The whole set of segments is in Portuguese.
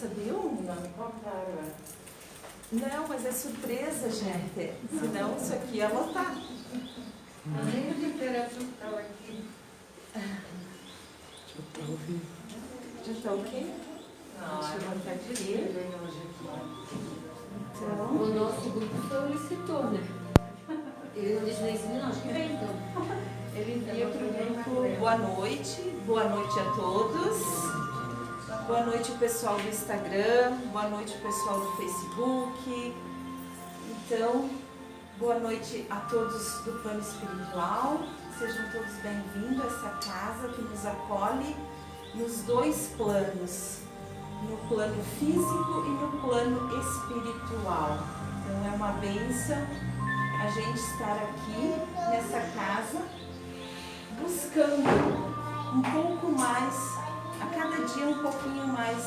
sabiam? Não me contaram. Não, mas é surpresa, gente. Senão isso aqui ia lotar. Nem a temperatura estava aqui. Já está ouvindo. Já está ok? Não, Deixa eu botar aqui. Então, O nosso grupo solicitou, né? Ele não disse nem sim, não, acho que vem então. Ele envia para o grupo boa noite a todos. Boa noite, pessoal do Instagram, boa noite, pessoal do Facebook. Então, boa noite a todos do plano espiritual. Sejam todos bem-vindos a essa casa que nos acolhe nos dois planos, no plano físico e no plano espiritual. Então, é uma bênção a gente estar aqui nessa casa buscando um pouco mais, a cada dia um pouquinho mais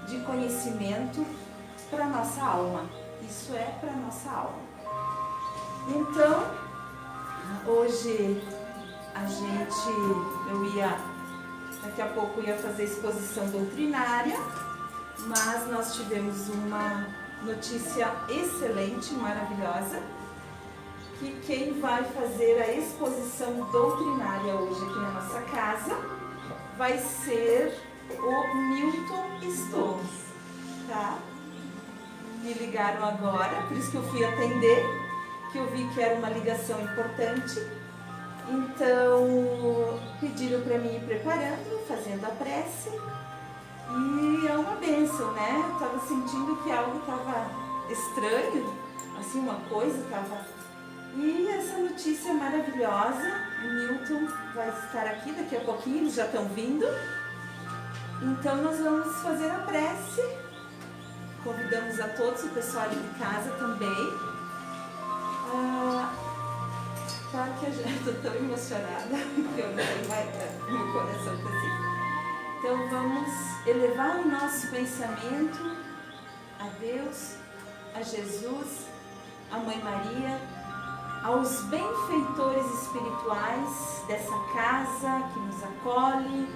de conhecimento para a nossa alma. Isso é para a nossa alma. Então, hoje daqui a pouco ia fazer exposição doutrinária, mas nós tivemos uma notícia excelente, maravilhosa, que quem vai fazer a exposição doutrinária hoje aqui na nossa casa vai ser o Milton Stones, tá? Me ligaram agora, por isso que eu fui atender, que eu vi que era uma ligação importante. Então, pediram para mim ir preparando, fazendo a prece, e é uma bênção, né? Eu estava sentindo que algo estava estranho, assim, uma coisa estava... E essa notícia maravilhosa, o Milton vai estar aqui daqui a pouquinho, eles já estão vindo. Então nós vamos fazer a prece. Convidamos a todos, o pessoal de casa também. Tá, que eu já estou tão emocionada, porque eu não sei mais, meu coração está assim. Então vamos elevar o nosso pensamento a Deus, a Jesus, a Mãe Maria, aos benfeitores espirituais dessa casa que nos acolhe,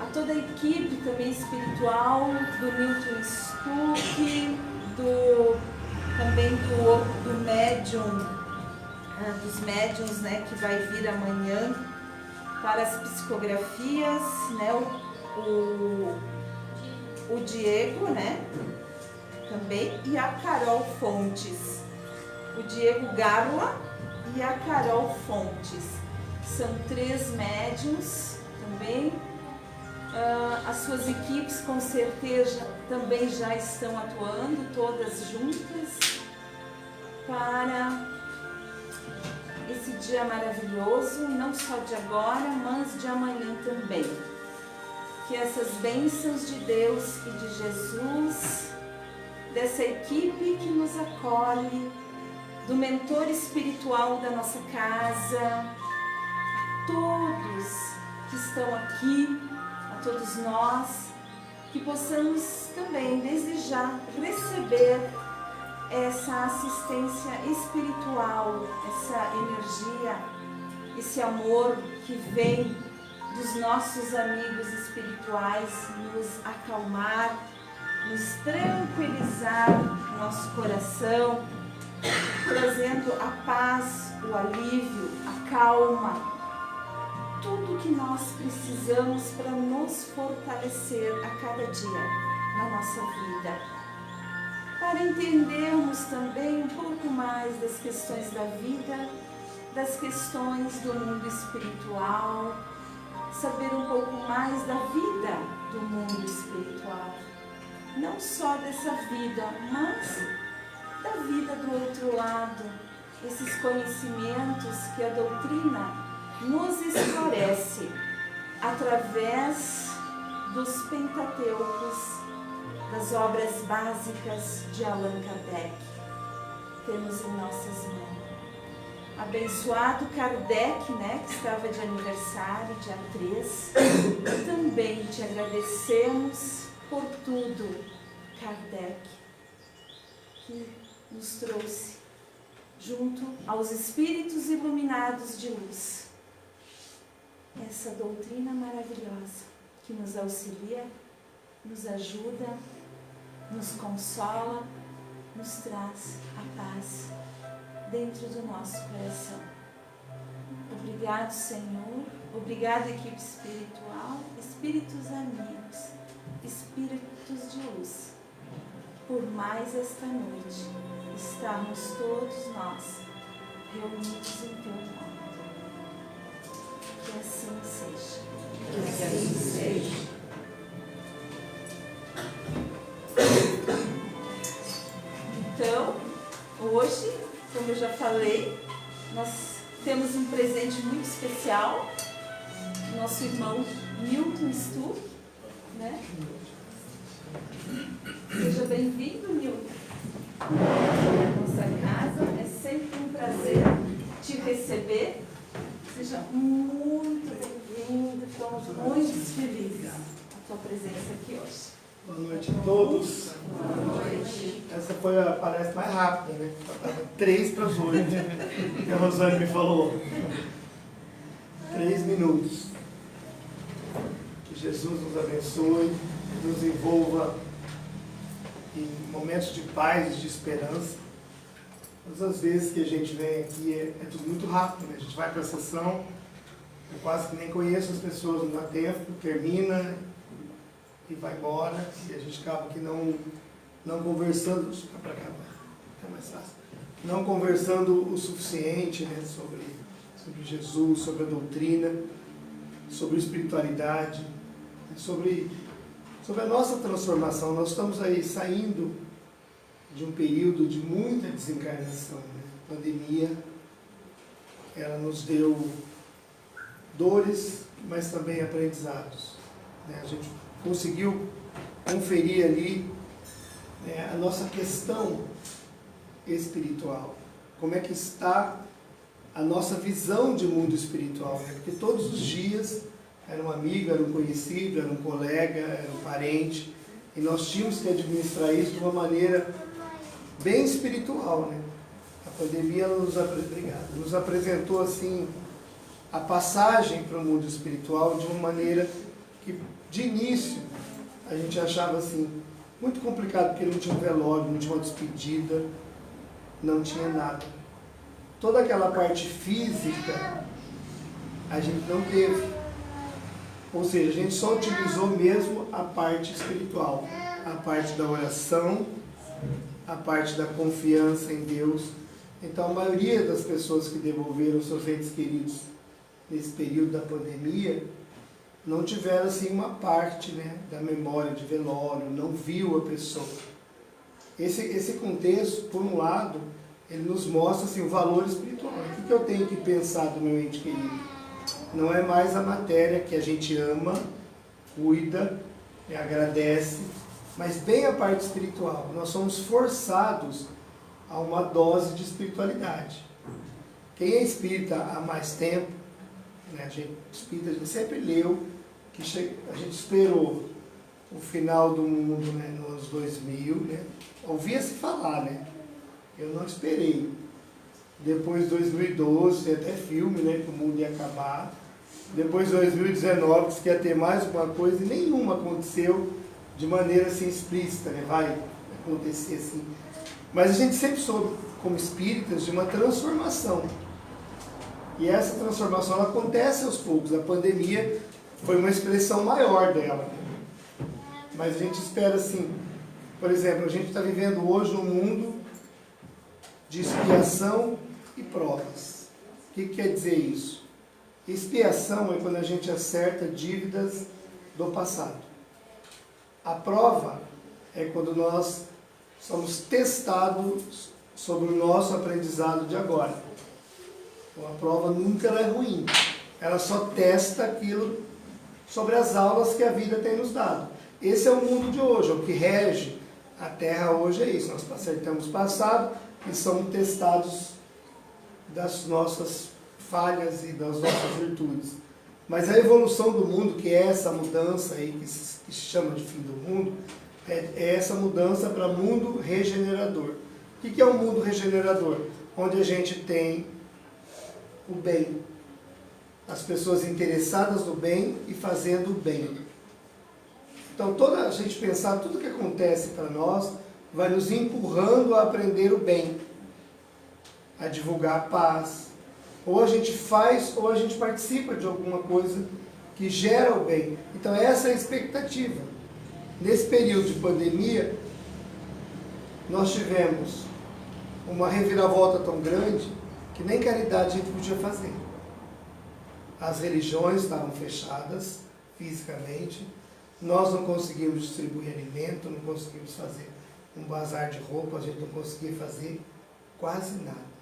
a toda a equipe também espiritual do Milton Stuck, também do médium, dos médiums, né, que vai vir amanhã para as psicografias, né, o Diego, né, também, e a Carol Fontes. O Diego Garla e a Carol Fontes. São 3 médiums também. As suas equipes com certeza também já estão atuando, todas juntas, para esse dia maravilhoso, não só de agora, mas de amanhã também. Que essas bênçãos de Deus e de Jesus, dessa equipe que nos acolhe, do mentor espiritual da nossa casa, a todos que estão aqui, a todos nós, que possamos também, desde já, receber essa assistência espiritual, essa energia, esse amor que vem dos nossos amigos espirituais, nos acalmar, nos tranquilizar o nosso coração, trazendo a paz, o alívio, a calma, tudo que nós precisamos para nos fortalecer a cada dia na nossa vida, para entendermos também um pouco mais das questões da vida, das questões do mundo espiritual, saber um pouco mais da vida do mundo espiritual, não só dessa vida, mas da vida do outro lado, esses conhecimentos que a doutrina nos esclarece através dos Pentateucos, das obras básicas de Allan Kardec. Temos em nossas mãos. Abençoado Kardec, né, que estava de aniversário, dia 3, também te agradecemos por tudo, Kardec, que nos trouxe junto aos espíritos iluminados de luz essa doutrina maravilhosa que nos auxilia nos ajuda, nos consola, nos traz a paz dentro do nosso coração. Obrigado, Senhor. Obrigado, equipe espiritual, espíritos amigos, espíritos de luz, por mais esta noite estarmos todos nós reunidos em Teu nome. Que assim seja. Que assim seja. Então, hoje, como eu já falei, nós temos um presente muito especial, nosso irmão Milton Stu, né? Seja bem-vindo, Milton, à nossa casa. É sempre um prazer te receber. Seja muito bem-vindo. Estamos muito felizes com a tua presença aqui hoje. Boa noite a todos. Boa noite. Essa foi a palestra mais rápida, né? Estava 3 para as 8, que a Rosane me falou. 3 minutos. Que Jesus nos abençoe, nos envolva em momentos de paz e de esperança. Todas as vezes que a gente vem aqui é tudo muito rápido, né? A gente vai para a sessão, eu quase que nem conheço as pessoas, não dá tempo, termina e vai embora, e a gente acaba que não conversando, para cá, é mais fácil, não conversando o suficiente, né, sobre Jesus, sobre a doutrina, sobre a espiritualidade, sobre a nossa transformação. Nós estamos aí saindo de um período de muita desencarnação, né? A pandemia, ela nos deu dores, mas também aprendizados, né? A gente conseguiu conferir ali, né, a nossa questão espiritual. Como é que está a nossa visão de mundo espiritual, né? Porque todos os dias era um amigo, era um conhecido, era um colega, era um parente, e nós tínhamos que administrar isso de uma maneira bem espiritual, né? A pandemia nos apresentou assim a passagem para o mundo espiritual de uma maneira que, de início, a gente achava assim muito complicado, porque não tinha um velório, não tinha uma despedida, não tinha nada. Toda aquela parte física a gente não teve. Ou seja, a gente só utilizou mesmo a parte espiritual, a parte da oração, a parte da confiança em Deus. Então, a maioria das pessoas que devolveram seus entes queridos nesse período da pandemia não tiveram assim uma parte, né, da memória de velório, não viu a pessoa. Esse contexto, por um lado, ele nos mostra assim, o valor espiritual. O que eu tenho que pensar do meu ente querido? Não é mais a matéria que a gente ama, cuida, agradece, mas bem a parte espiritual. Nós somos forçados a uma dose de espiritualidade. Quem é espírita há mais tempo, né, a gente sempre leu que a gente esperou o final do mundo, né, nos anos 2000, né, ouvia-se falar, né, eu não esperei. Depois de 2012, tem até filme, né, que o mundo ia acabar. Depois de 2019, disse que ia ter mais uma coisa e nenhuma aconteceu de maneira assim explícita, né, vai acontecer assim. Mas a gente sempre soube, como espíritas, de uma transformação. E essa transformação ela acontece aos poucos. A pandemia foi uma expressão maior dela. Mas a gente espera assim, por exemplo, a gente está vivendo hoje um mundo de expiação e provas. O que quer dizer isso? Expiação é quando a gente acerta dívidas do passado. A prova é quando nós somos testados sobre o nosso aprendizado de agora. Então, a prova nunca é ruim. Ela só testa aquilo sobre as aulas que a vida tem nos dado. Esse é o mundo de hoje, é o que rege a Terra hoje, é isso. Nós acertamos o passado e somos testados das nossas falhas e das nossas virtudes. Mas a evolução do mundo, que é essa mudança aí que se chama de fim do mundo, é essa mudança para mundo regenerador. O que é um mundo regenerador? Onde a gente tem o bem, as pessoas interessadas no bem e fazendo o bem. Então, toda a gente pensar, tudo que acontece para nós, vai nos empurrando a aprender o bem, a divulgar a paz. Ou a gente faz, ou a gente participa de alguma coisa que gera o bem. Então, essa é a expectativa. Nesse período de pandemia, nós tivemos uma reviravolta tão grande que nem caridade a gente podia fazer. As religiões estavam fechadas fisicamente, nós não conseguimos distribuir alimento, não conseguimos fazer um bazar de roupa, a gente não conseguia fazer quase nada.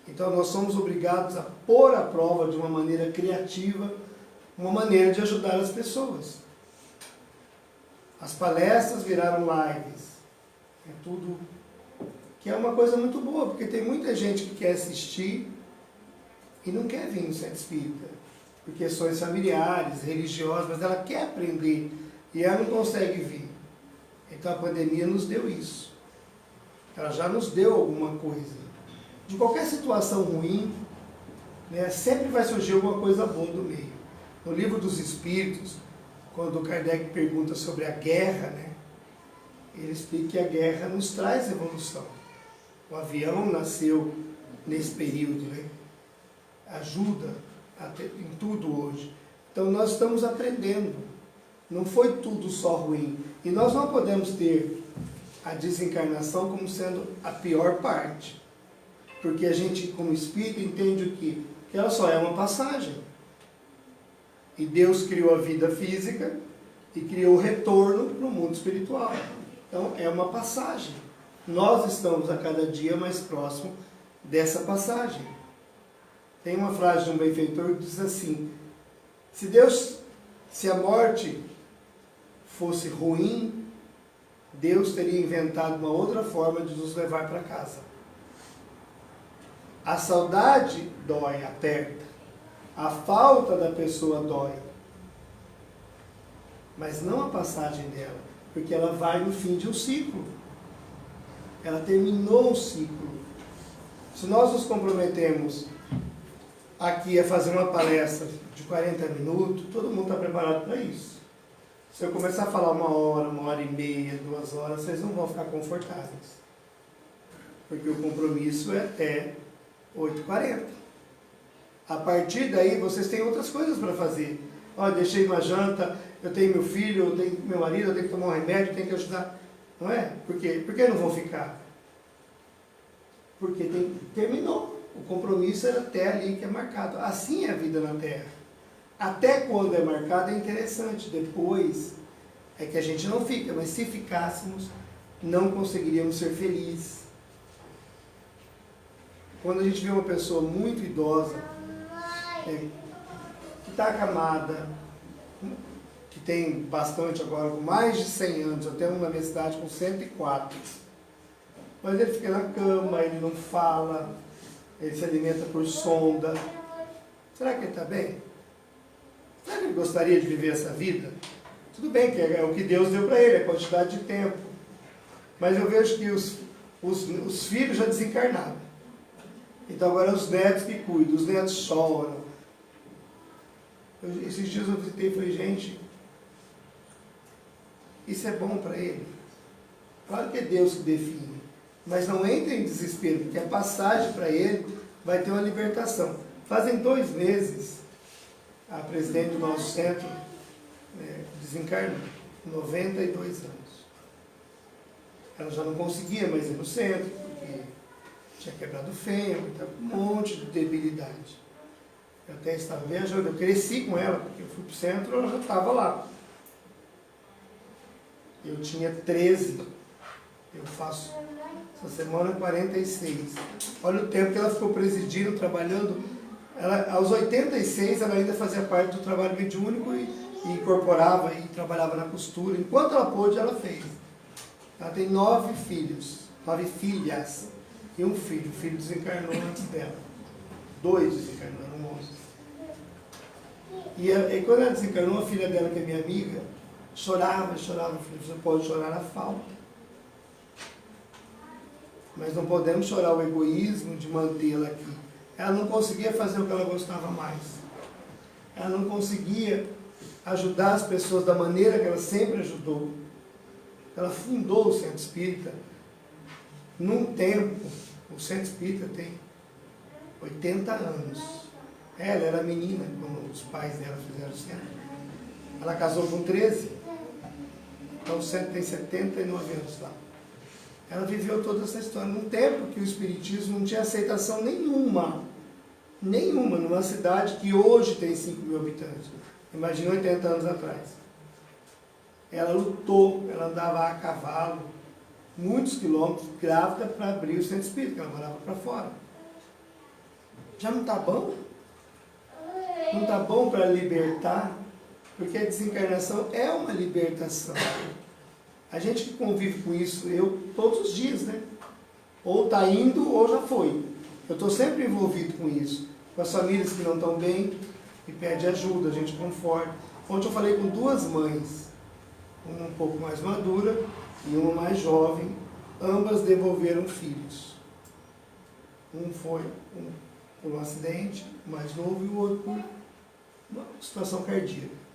Então nós somos obrigados a pôr à prova de uma maneira criativa, uma maneira de ajudar as pessoas. As palestras viraram lives, é tudo, que é uma coisa muito boa, porque tem muita gente que quer assistir e não quer vir no centro espírita, por questões familiares, religiosas, mas ela quer aprender e ela não consegue vir. Então a pandemia nos deu isso. Ela já nos deu alguma coisa. De qualquer situação ruim, né, sempre vai surgir alguma coisa boa do meio. No Livro dos Espíritos, quando Kardec pergunta sobre a guerra, né, ele explica que a guerra nos traz evolução. O avião nasceu nesse período, né? Ajuda em tudo hoje. Então nós estamos aprendendo. Não foi tudo só ruim. E nós não podemos ter a desencarnação como sendo a pior parte. Porque a gente, como espírito, entende o quê? Que ela só é uma passagem. E Deus criou a vida física e criou o retorno para o mundo espiritual. Então é uma passagem. Nós estamos a cada dia mais próximo dessa passagem. Tem uma frase de um benfeitor que diz assim: se a morte fosse ruim, Deus teria inventado uma outra forma de nos levar para casa. A saudade dói, aperta. A falta da pessoa dói. Mas não a passagem dela, porque ela vai no fim de um ciclo. Ela terminou um ciclo. Se nós nos comprometemos aqui a fazer uma palestra de 40 minutos, todo mundo está preparado para isso. Se eu começar a falar 1h, 1h30, 2 horas, vocês não vão ficar confortáveis. Porque o compromisso é até 8h40. A partir daí, vocês têm outras coisas para fazer. Olha, deixei uma janta, eu tenho meu filho, eu tenho meu marido, eu tenho que tomar um remédio, eu tenho que ajudar. Não é? Por quê? Por que não vão ficar? Porque terminou. O compromisso era até ali que é marcado. Assim é a vida na Terra. Até quando é marcado é interessante. Depois é que a gente não fica. Mas se ficássemos, não conseguiríamos ser felizes. Quando a gente vê uma pessoa muito idosa, que está acamada, que tem bastante agora, com mais de 100 anos, eu tenho um na minha cidade com 104. Mas ele fica na cama, ele não fala, ele se alimenta por sonda. Será que ele está bem? Será que ele gostaria de viver essa vida? Tudo bem que é o que Deus deu para ele, a quantidade de tempo. Mas eu vejo que os filhos já desencarnaram. Então agora é os netos que cuidam, os netos choram. Esses dias eu visitei e falei, gente, isso é bom para ele? Claro que é Deus que define. Mas não entre em desespero, porque a passagem para ele vai ter uma libertação. Fazem 2 meses, a presidente do nosso centro desencarnou, 92 anos. Ela já não conseguia mais ir no centro, porque tinha quebrado o fêmur, um monte de debilidade. Eu até estava viajando, eu cresci com ela, porque eu fui para o centro e ela já estava lá. Eu tinha 13, eu faço essa semana 46. Olha o tempo que ela ficou presidindo, trabalhando. Ela, aos 86 ela ainda fazia parte do trabalho mediúnico e incorporava e trabalhava na costura. Enquanto ela pôde, ela fez. Ela tem 9 filhos, 9 filhas e um filho. O filho desencarnou antes dela. 2 desencarnaram, 11. E quando ela desencarnou, a filha dela, que é minha amiga, chorava. Eu falei, você pode chorar a falta. Mas não podemos chorar o egoísmo de mantê-la aqui. Ela não conseguia fazer o que ela gostava mais. Ela não conseguia ajudar as pessoas da maneira que ela sempre ajudou. Ela fundou o Centro Espírita num tempo, o Centro Espírita tem 80 anos. Ela era menina quando os pais dela fizeram o centro. Ela casou com 13, então o centro tem 79 anos lá. Ela viveu toda essa história num tempo que o Espiritismo não tinha aceitação nenhuma, numa cidade que hoje tem 5 mil habitantes. Imagina 80 anos atrás. Ela lutou, ela andava a cavalo, muitos quilômetros, grávida, para abrir o Centro Espírita, ela morava para fora. Já não está bom? Não está bom para libertar? Porque a desencarnação é uma libertação. A gente que convive com isso, eu, todos os dias, né? Ou está indo ou já foi. Eu estou sempre envolvido com isso. Com as famílias que não estão bem, e pede ajuda, a gente conforta. Ontem eu falei com 2 mães, uma um pouco mais madura e uma mais jovem, ambas devolveram filhos. Um foi por um acidente, o mais novo, e o outro por uma situação cardíaca.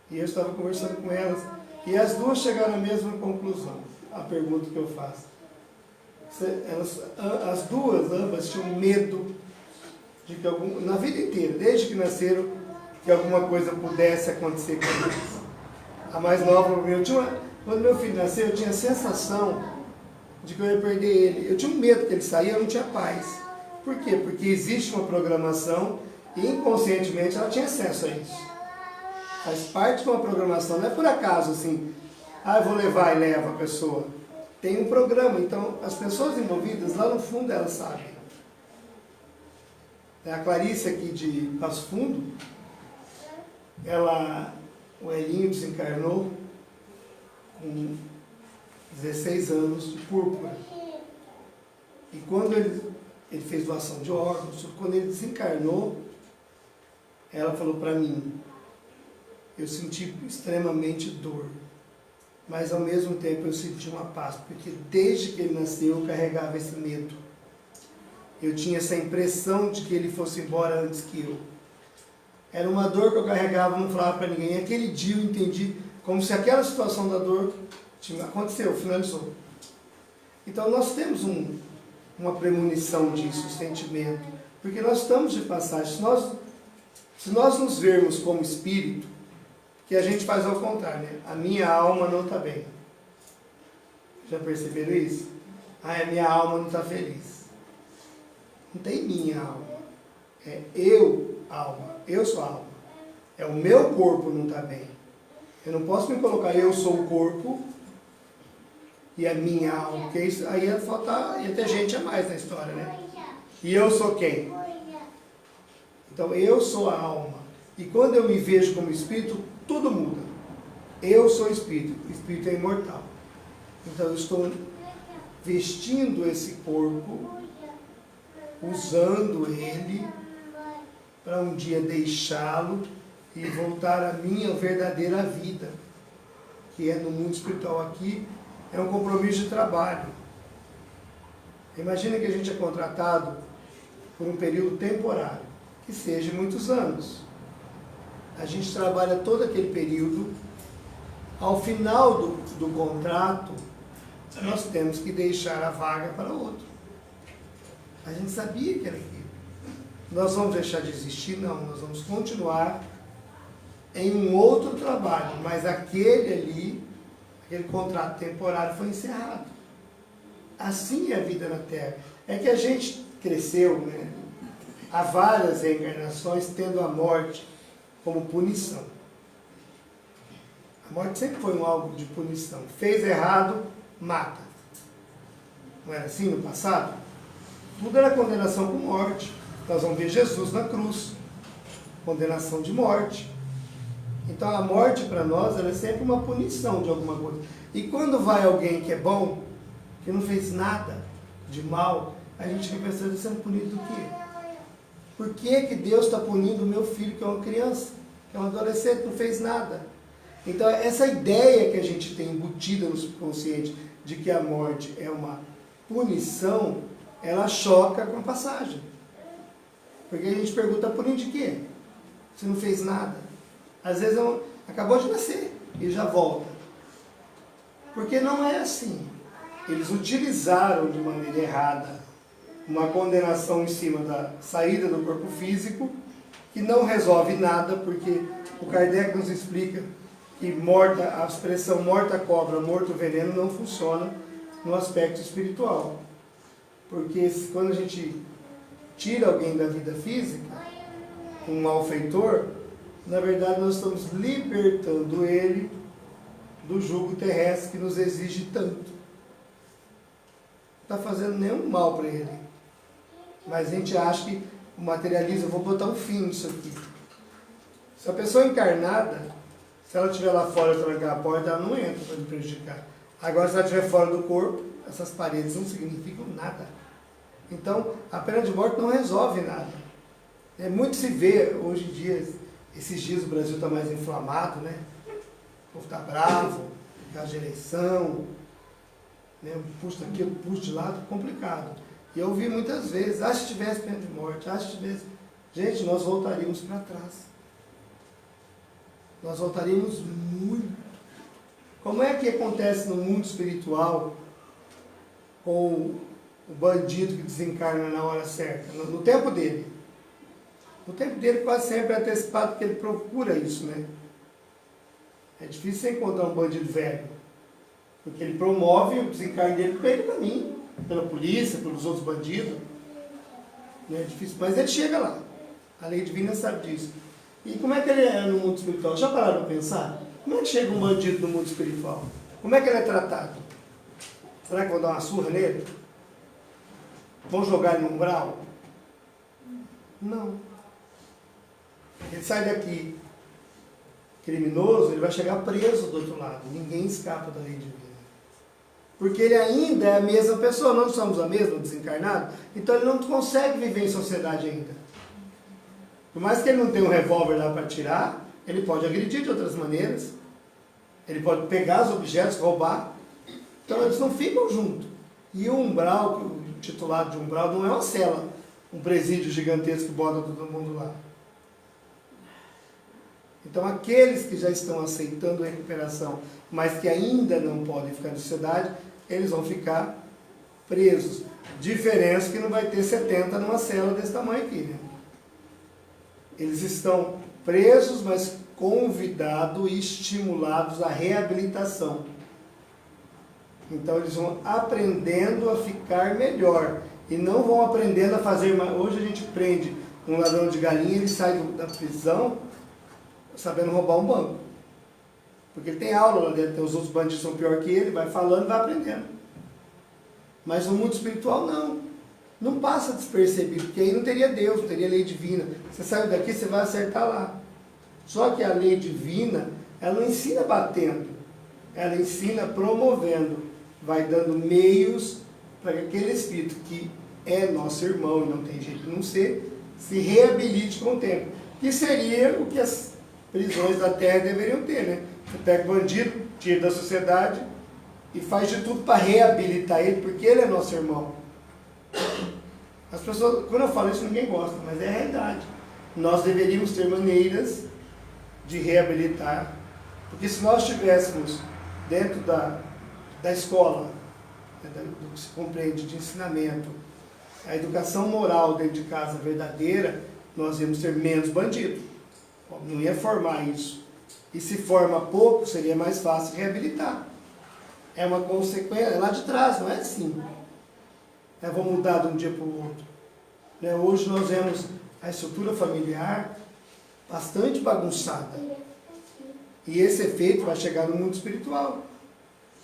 E eu estava conversando com elas, e as duas chegaram à mesma conclusão. A pergunta que eu faço. As duas, ambas, tinham medo de que na vida inteira, desde que nasceram, que alguma coisa pudesse acontecer com eles. A mais nova, quando meu filho nasceu, eu tinha a sensação de que eu ia perder ele. Eu tinha um medo que ele saía, eu não tinha paz. Por quê? Porque existe uma programação e inconscientemente ela tinha acesso a isso. Faz parte de uma programação, não é por acaso assim, eu vou levar e levo a pessoa. Tem um programa, então as pessoas envolvidas, lá no fundo, elas sabem. A Clarice aqui de Passo Fundo, o Elinho desencarnou com 16 anos de púrpura. E quando ele fez doação de órgãos, quando ele desencarnou, ela falou para mim, eu senti extremamente dor, mas ao mesmo tempo eu senti uma paz, porque desde que ele nasceu eu carregava esse medo. Eu tinha essa impressão de que ele fosse embora antes que eu. Era uma dor que eu carregava, não falava para ninguém. E aquele dia eu entendi como se aquela situação da dor aconteceu, finalizou. Então nós temos uma premonição disso, um sentimento. Porque nós estamos de passagem. Se nós nos vermos como espírito, que a gente faz ao contrário, né? A minha alma não está bem. Já perceberam isso? A minha alma não está feliz. Não tem minha alma. É eu, alma. Eu sou alma. É o meu corpo não está bem. Eu não posso me colocar, eu sou o corpo e a minha alma. Porque isso, aí ia ter gente a mais na história, né? E eu sou quem? Então eu sou a alma. E quando eu me vejo como espírito, tudo muda. Eu sou espírito. O espírito é imortal. Então eu estou vestindo esse corpo, usando ele para um dia deixá-lo e voltar à minha verdadeira vida, que é no mundo espiritual. Aqui é um compromisso de trabalho. Imagina que a gente é contratado por um período temporário, que seja muitos anos. A gente trabalha todo aquele período. Ao final do contrato, nós temos que deixar a vaga para outro. A gente sabia que era aquilo. Nós vamos deixar de existir? Não, nós vamos continuar em um outro trabalho, mas aquele contrato temporário foi encerrado. Assim é a vida na Terra. É que a gente cresceu, né? Há várias reencarnações tendo a morte como punição. A morte sempre foi algo de punição. Fez errado, mata. Não era assim no passado? Tudo era condenação com morte. Nós vamos ver Jesus na cruz. Condenação de morte. Então a morte para nós ela é sempre uma punição de alguma coisa. E quando vai alguém que é bom, que não fez nada de mal, a gente fica pensando, sendo punido do quê? Por que Deus está punindo o meu filho, que é uma criança, que é um adolescente, não fez nada? Então essa ideia que a gente tem embutida no subconsciente de que a morte é uma punição, ela choca com a passagem. Porque a gente pergunta, punindo de quê? Você não fez nada. Às vezes acabou de nascer e já volta. Porque não é assim. Eles utilizaram de maneira errada uma condenação em cima da saída do corpo físico, que não resolve nada, porque o Kardec nos explica que a expressão morta cobra, morto veneno não funciona no aspecto espiritual. Porque quando a gente tira alguém da vida física, um malfeitor, na verdade nós estamos libertando ele do jugo terrestre que nos exige tanto. Não está fazendo nenhum mal para ele. Mas a gente acha que o materialismo, eu vou botar um fim nisso aqui. Se a pessoa encarnada, se ela estiver lá fora e trancar a porta, ela não entra para me prejudicar. Agora, se ela estiver fora do corpo, essas paredes não significam nada. Então, a pena de morte não resolve nada. Muito se vê hoje em dia, esses dias o Brasil está mais inflamado, né? O povo está bravo, por causa de eleição, né? Um puxo daqui, um puxo de lá, complicado. E eu ouvi muitas vezes, se tivesse pena de morte, se tivesse... Gente, nós voltaríamos para trás. Nós voltaríamos muito. Como é que acontece no mundo espiritual com o bandido que desencarna na hora certa? No tempo dele. O tempo dele quase sempre é antecipado, porque ele procura isso, né? É difícil você encontrar um bandido velho. Porque ele promove o desencarne dele pelo caminho, pela polícia, pelos outros bandidos. É difícil, mas ele chega lá. A lei divina sabe disso. E como é que ele é no mundo espiritual? Já pararam para pensar? Como é que chega um bandido no mundo espiritual? Como é que ele é tratado? Será que vão dar uma surra nele? Vão jogar ele no umbral? Não. Ele sai daqui criminoso, ele vai chegar preso do outro lado. Ninguém escapa da lei divina. Porque ele ainda é a mesma pessoa, não somos a mesma, desencarnado. Então ele não consegue viver em sociedade ainda. Por mais que ele não tenha um revólver lá para atirar, ele pode agredir de outras maneiras. Ele pode pegar os objetos, roubar. Então eles não ficam juntos. E o umbral, o titulado de umbral, não é uma cela, um presídio gigantesco que bota todo mundo lá. Então aqueles que já estão aceitando a recuperação, mas que ainda não podem ficar na sociedade, eles vão ficar presos. Diferença que não vai ter 70 numa cela desse tamanho aqui, né? Eles estão presos, mas convidados e estimulados à reabilitação. Então eles vão aprendendo a ficar melhor. E não vão aprendendo a fazer mais. Hoje a gente prende um ladrão de galinha, ele sai da prisão sabendo roubar um banco. Porque ele tem aula lá dentro, os outros bandidos são pior que ele, vai falando e vai aprendendo. Mas no mundo espiritual não. Não passa despercebido, porque aí não teria Deus, não teria lei divina. Você saiu daqui, você vai acertar lá. Só que a lei divina, ela não ensina batendo, ela ensina promovendo, vai dando meios para que aquele espírito que é nosso irmão e não tem jeito de não ser, se reabilite com o tempo. Que seria o que as prisões da terra deveriam ter, né? Você pega o bandido, tira da sociedade e faz de tudo para reabilitar ele, porque ele é nosso irmão. As pessoas, quando eu falo isso, ninguém gosta, mas é a realidade. Nós deveríamos ter maneiras de reabilitar, porque se nós estivéssemos dentro da escola, do que se compreende de ensinamento, a educação moral dentro de casa verdadeira, nós íamos ter menos bandido. Não ia formar isso. E se forma pouco, seria mais fácil reabilitar. É uma consequência, é lá de trás, não é assim. Vou mudar de um dia para o outro. Hoje nós vemos a estrutura familiar bastante bagunçada. E esse efeito vai chegar no mundo espiritual.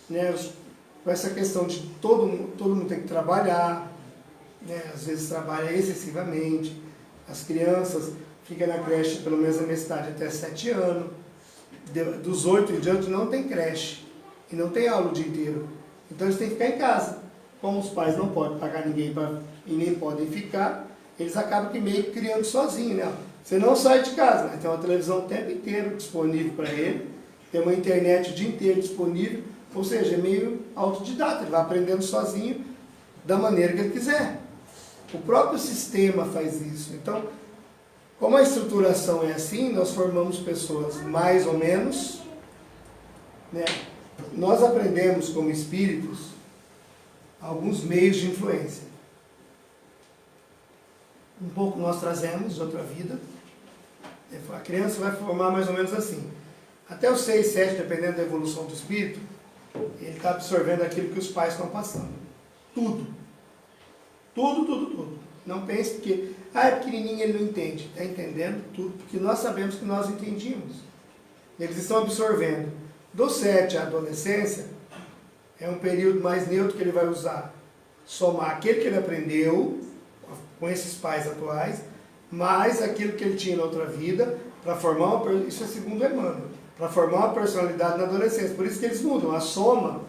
Com essa questão de todo mundo tem que trabalhar, às vezes trabalha excessivamente, as crianças ficam na creche pelo menos a minha cidade até 7 anos, dos 8 em diante não tem creche, e não tem aula o dia inteiro, então eles têm que ficar em casa. Como os pais não podem pagar ninguém e nem podem ficar, eles acabam que meio que criando sozinho, né? Você não sai de casa, mas tem uma televisão o tempo inteiro disponível para ele, tem uma internet o dia inteiro disponível, ou seja, é meio autodidata, ele vai aprendendo sozinho da maneira que ele quiser. O próprio sistema faz isso. Então, Como a estruturação é assim, nós formamos pessoas mais ou menos, né? Nós aprendemos como espíritos alguns meios de influência. Um pouco nós trazemos de outra vida. A criança vai formar mais ou menos assim. Até os 6, 7, dependendo da evolução do espírito, ele está absorvendo aquilo que os pais estão passando. Tudo. Tudo, tudo, tudo. Não pense que, é pequenininho, ele não entende. Está entendendo tudo, porque nós sabemos que nós entendíamos. Eles estão absorvendo. Do 7 à adolescência, é um período mais neutro que ele vai usar. Somar aquele que ele aprendeu com esses pais atuais, mais aquilo que ele tinha na outra vida, para formar uma... Isso é segundo Emmanuel. Para formar uma personalidade na adolescência. Por isso que eles mudam. A soma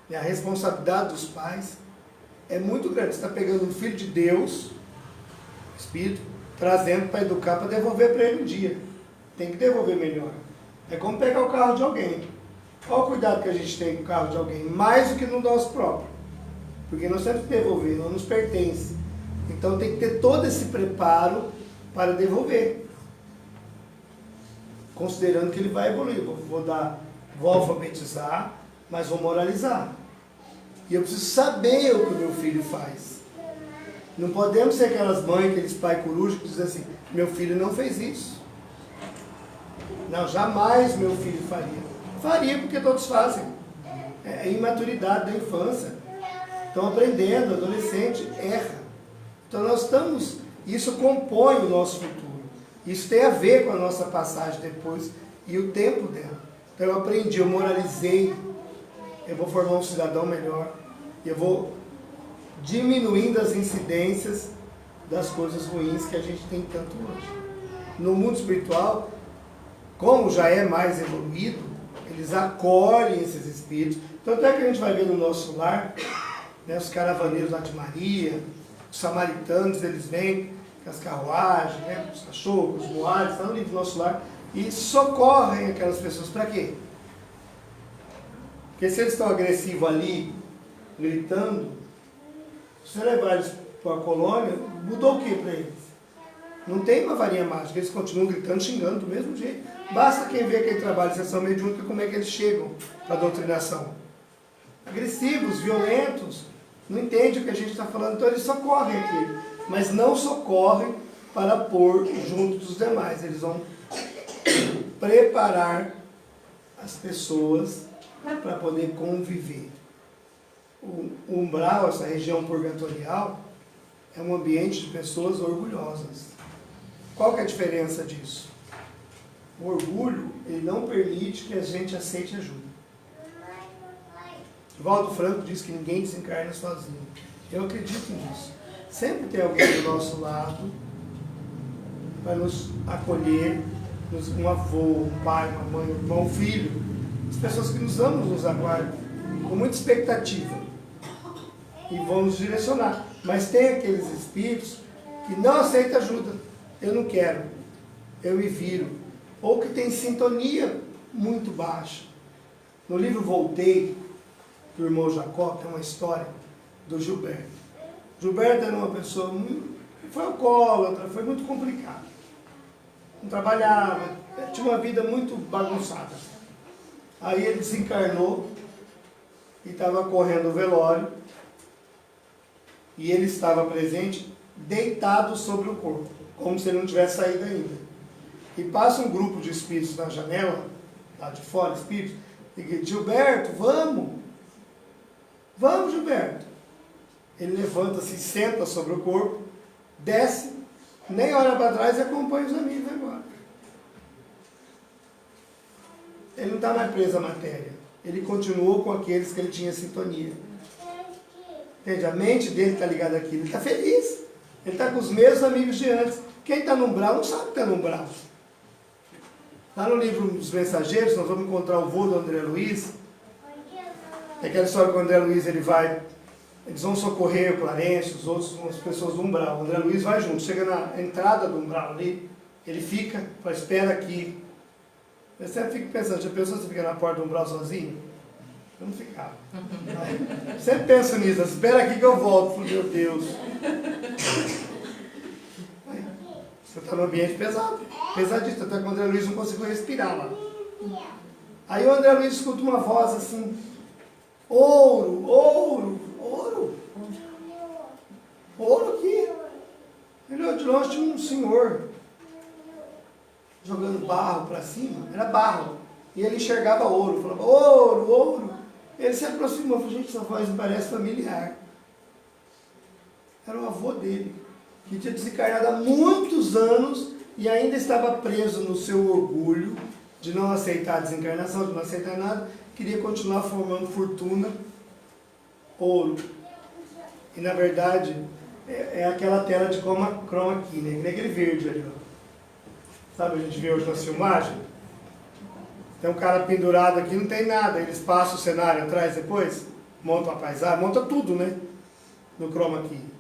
e a responsabilidade dos pais é muito grande. Você está pegando um filho de Deus, Espírito, trazendo para educar, para devolver para ele um dia. Tem que devolver melhor. É como pegar o carro de alguém. Qual o cuidado que a gente tem com o carro de alguém? Mais do que no nosso próprio. Porque nós temos que devolver, não nos pertence. Então tem que ter todo esse preparo para devolver. Considerando que ele vai evoluir. Vou alfabetizar, mas vou moralizar. E eu preciso saber o que o meu filho faz. Não podemos ser aquelas mães, aqueles pais corujas que dizem assim, meu filho não fez isso. Não, jamais meu filho faria. Faria porque todos fazem. É a imaturidade da infância. Estão aprendendo, adolescente erra. Então nós estamos, isso compõe o nosso futuro. Isso tem a ver com a nossa passagem depois e o tempo dela. Então eu aprendi, eu moralizei, eu vou formar um cidadão melhor, eu vou diminuindo as incidências das coisas ruins que a gente tem tanto hoje. No mundo espiritual, como já é mais evoluído, eles acolhem esses espíritos. Tanto é que a gente vai ver no nosso lar, né, os caravaneiros lá de Maria, os samaritanos, eles vêm com as carruagens, né, os cachorros, os moares, está no livro do nosso lar, e socorrem aquelas pessoas. Para quê? Porque se eles estão agressivos ali, gritando, se você levar eles para a colônia, mudou o que para eles? Não tem uma varinha mágica, eles continuam gritando, xingando do mesmo jeito. Basta quem vê aquele trabalho de sessão mediúnica, como é que eles chegam para a doutrinação. Agressivos, violentos, não entendem o que a gente está falando, então eles socorrem aqui. Mas não socorrem para pôr junto dos demais. Eles vão preparar as pessoas para poder conviver. O umbral, essa região purgatorial, é um ambiente de pessoas orgulhosas. Qual que é a diferença disso? O orgulho, ele não permite que a gente aceite ajuda. Valdo Franco diz que ninguém desencarna sozinho. Eu acredito nisso. Sempre tem alguém do nosso lado para nos acolher, um avô, um pai, uma mãe, um irmão, um filho. As pessoas que nos amam nos aguardam com muita expectativa e vão nos direcionar. Mas tem aqueles espíritos que não aceitam ajuda. Eu não quero, eu me viro. Ou que tem sintonia muito baixa. No livro Voltei, do irmão Jacó, tem uma história do Gilberto. Gilberto era uma pessoa foi alcoólatra, foi muito complicado. Não trabalhava, tinha uma vida muito bagunçada. Aí ele desencarnou e estava correndo o velório e ele estava presente deitado sobre o corpo, como se ele não tivesse saído ainda. E passa um grupo de espíritos na janela, lá de fora, espíritos, e diz, Gilberto, vamos! Vamos, Gilberto! Ele levanta-se, senta sobre o corpo, desce, nem olha para trás e acompanha os amigos e vai embora. Ele não está mais preso à matéria. Ele continuou com aqueles que ele tinha sintonia. Entende? A mente dele está ligada àquilo. Ele está feliz. Ele está com os mesmos amigos de antes. Quem está no umbral não sabe que está no umbral. Lá no livro dos Mensageiros, nós vamos encontrar o vô do André Luiz. É aquela história que o André Luiz ele vai... Eles vão socorrer o Clarence, os outros, as pessoas do umbral. O André Luiz vai junto. Chega na entrada do umbral ali, ele fica, fala, espera aqui. Eu sempre fico pensando, já pensou você ficar na porta do umbral sozinho? Eu não ficava. Sempre penso nisso, espera aqui que eu volto. Meu Deus. Você está num ambiente pesado, pesadíssimo. Até quando o André Luiz não conseguiu respirar lá. Aí o André Luiz escuta uma voz assim: ouro, ouro, ouro. Ouro aqui. Ele olhou de longe, tinha um senhor jogando barro para cima. Era barro. E ele enxergava ouro. Falava: ouro, ouro. Ele se aproximou. Falou: gente, essa voz me parece familiar. Era o avô dele, que tinha desencarnado há muitos anos e ainda estava preso no seu orgulho de não aceitar a desencarnação, de não aceitar nada, queria continuar formando fortuna, ouro. E na verdade é aquela tela de chroma key, né? Que aquele verde ali, ó. Sabe, a gente vê hoje na filmagem? Tem um cara pendurado aqui, não tem nada, eles passam o cenário atrás depois, montam a paisagem, monta tudo, né? No chroma key.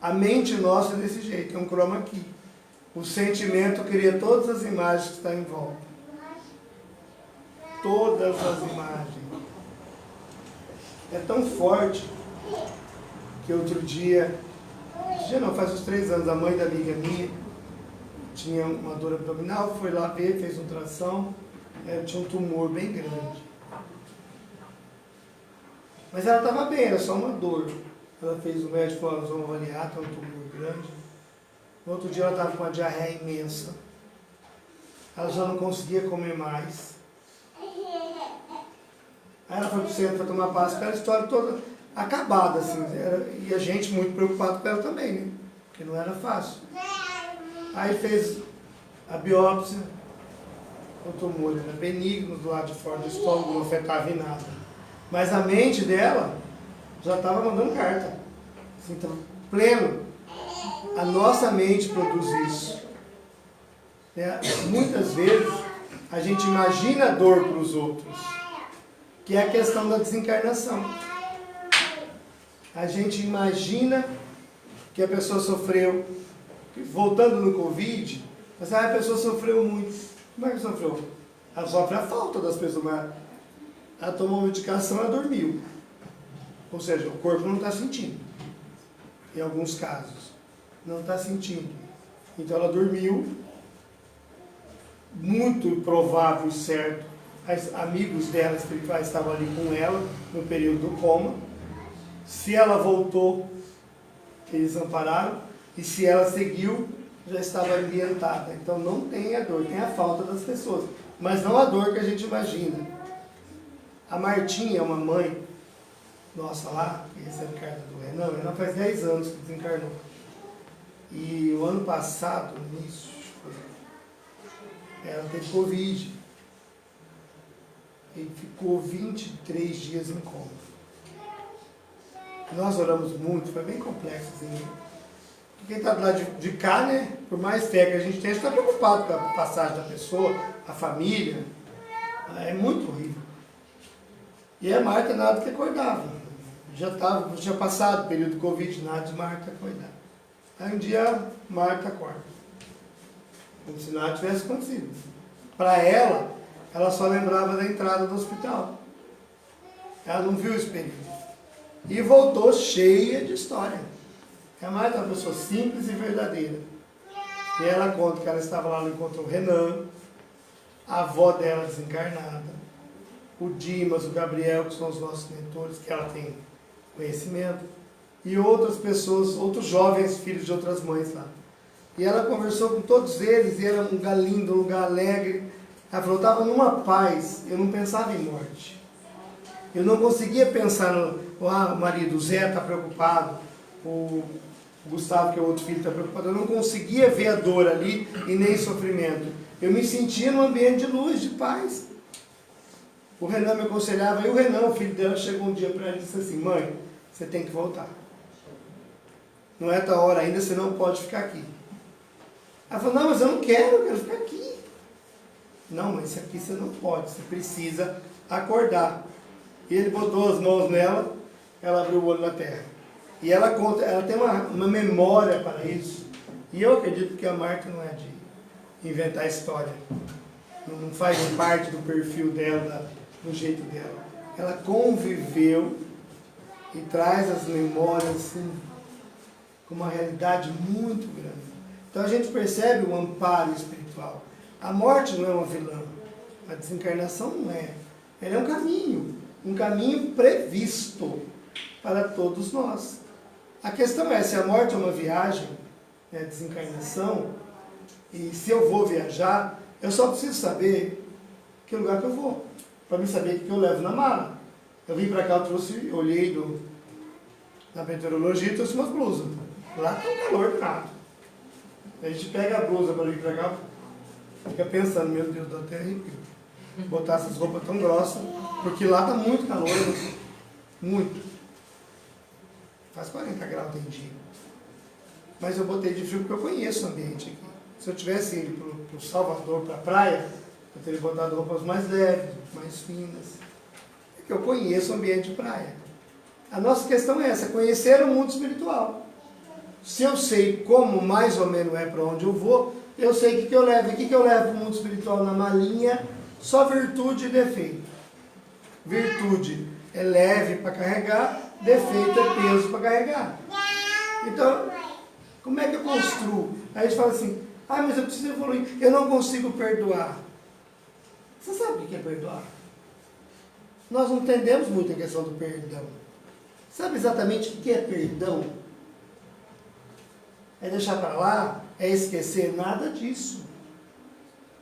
A mente nossa é desse jeito, é um chroma key. O sentimento cria todas as imagens que estão em volta. Todas as imagens. É tão forte que outro dia não, faz uns 3 anos, a mãe da amiga minha tinha uma dor abdominal, foi lá ver, fez uma ultrassom, tinha um tumor bem grande. Mas ela estava bem, era só uma dor. Ela fez o médico, falou: nós vamos avaliar, tem um tumor grande. No outro dia ela estava com uma diarreia imensa. Ela já não conseguia comer mais. Aí ela foi para o centro para tomar passe, aquela história toda acabada, assim. E a gente muito preocupado com ela também, né? Porque não era fácil. Aí fez a biópsia. O tumor era benigno do lado de fora do estômago, não afetava em nada. Mas a mente dela já estava mandando carta. Assim, então, pleno. A nossa mente produz isso. Né? Muitas vezes a gente imagina a dor para os outros, que é a questão da desencarnação. A gente imagina que a pessoa sofreu, voltando no Covid, mas a pessoa sofreu muito. Como é que sofreu? Ela sofre a falta das pessoas, mas ela tomou medicação, ela dormiu. Ou seja, o corpo não está sentindo. Em alguns casos, não está sentindo. Então ela dormiu, muito provável e certo. Amigos dela espirituais estavam ali com ela no período do coma. Se ela voltou, eles ampararam. E se ela seguiu, já estava ambientada. Então não tem a dor, tem a falta das pessoas. Mas não a dor que a gente imagina. A Martinha é uma mãe nossa lá, que recebe carta do Renan. Ela faz 10 anos que desencarnou. E o ano passado, no início, ela teve Covid. E ficou 23 dias em coma. Nós oramos muito, foi bem complexo assim. Quem está do lado de cá, né? Por mais fé que a gente tem, a gente está preocupado com a passagem da pessoa, a família. É muito horrível. E a Marta nada que acordava. Já tinha passado o período de Covid, nada de Marta acordar. Aí um dia Marta acorda. Como se nada tivesse acontecido. Para ela só lembrava da entrada do hospital. Ela não viu esse período. E voltou cheia de história. A Marta é uma pessoa simples e verdadeira. E ela conta que ela estava lá no encontro o Renan, a avó dela desencarnada, o Dimas, o Gabriel, que são os nossos mentores, que ela tem conhecimento, e outras pessoas, outros jovens filhos de outras mães lá. E ela conversou com todos eles, e era um lugar lindo, um lugar alegre. Ela falou: eu estava numa paz, eu não pensava em morte. Eu não conseguia pensar no... o marido, o Zé está preocupado, o Gustavo, que é o outro filho, está preocupado. Eu não conseguia ver a dor ali e nem sofrimento. Eu me sentia num ambiente de luz, de paz. O Renan me aconselhava, e o Renan, o filho dela, chegou um dia para ela e disse assim: mãe, você tem que voltar. Não é tua hora ainda, você não pode ficar aqui. Ela falou: não, mas eu não quero, eu quero ficar aqui. Não, mas isso aqui você não pode, você precisa acordar. E ele botou as mãos nela, ela abriu o olho na terra. E ela conta, ela tem uma memória para isso. E eu acredito que a Marta não é de inventar história. Não faz parte do perfil dela, do jeito dela. Ela conviveu e traz as memórias assim, com uma realidade muito grande. Então a gente percebe o amparo espiritual. A morte não é uma vilã, a desencarnação não é. Ela é um caminho previsto para todos nós. A questão é se a morte é uma viagem, né, desencarnação, e se eu vou viajar, eu só preciso saber que lugar que eu vou, para me saber o que eu levo na mala. Eu vim para cá, eu trouxe, olhei na meteorologia e trouxe umas blusas. Lá tem um calor danado. A gente pega a blusa para vir para cá, fica pensando, meu Deus, dá até arrepio. Botar essas roupas tão grossas, porque lá está muito calor, muito. Faz 40 graus tem dia. Mas eu botei de frio porque eu conheço o ambiente aqui. Se eu tivesse ido para o Salvador, para a praia, eu teria botado roupas mais leves, mais finas. Porque eu conheço o ambiente de praia. A nossa questão é essa, conhecer o mundo espiritual. Se eu sei como mais ou menos é para onde eu vou, eu sei o que eu levo. O que eu levo para o mundo espiritual na malinha? Só virtude e defeito. Virtude é leve para carregar, defeito é peso para carregar. Então, como é que eu construo? Aí a gente fala assim, mas eu preciso evoluir, eu não consigo perdoar. Você sabe o que é perdoar? Nós não entendemos muito a questão do perdão. Sabe exatamente o que é perdão? É deixar para lá? É esquecer? Nada disso.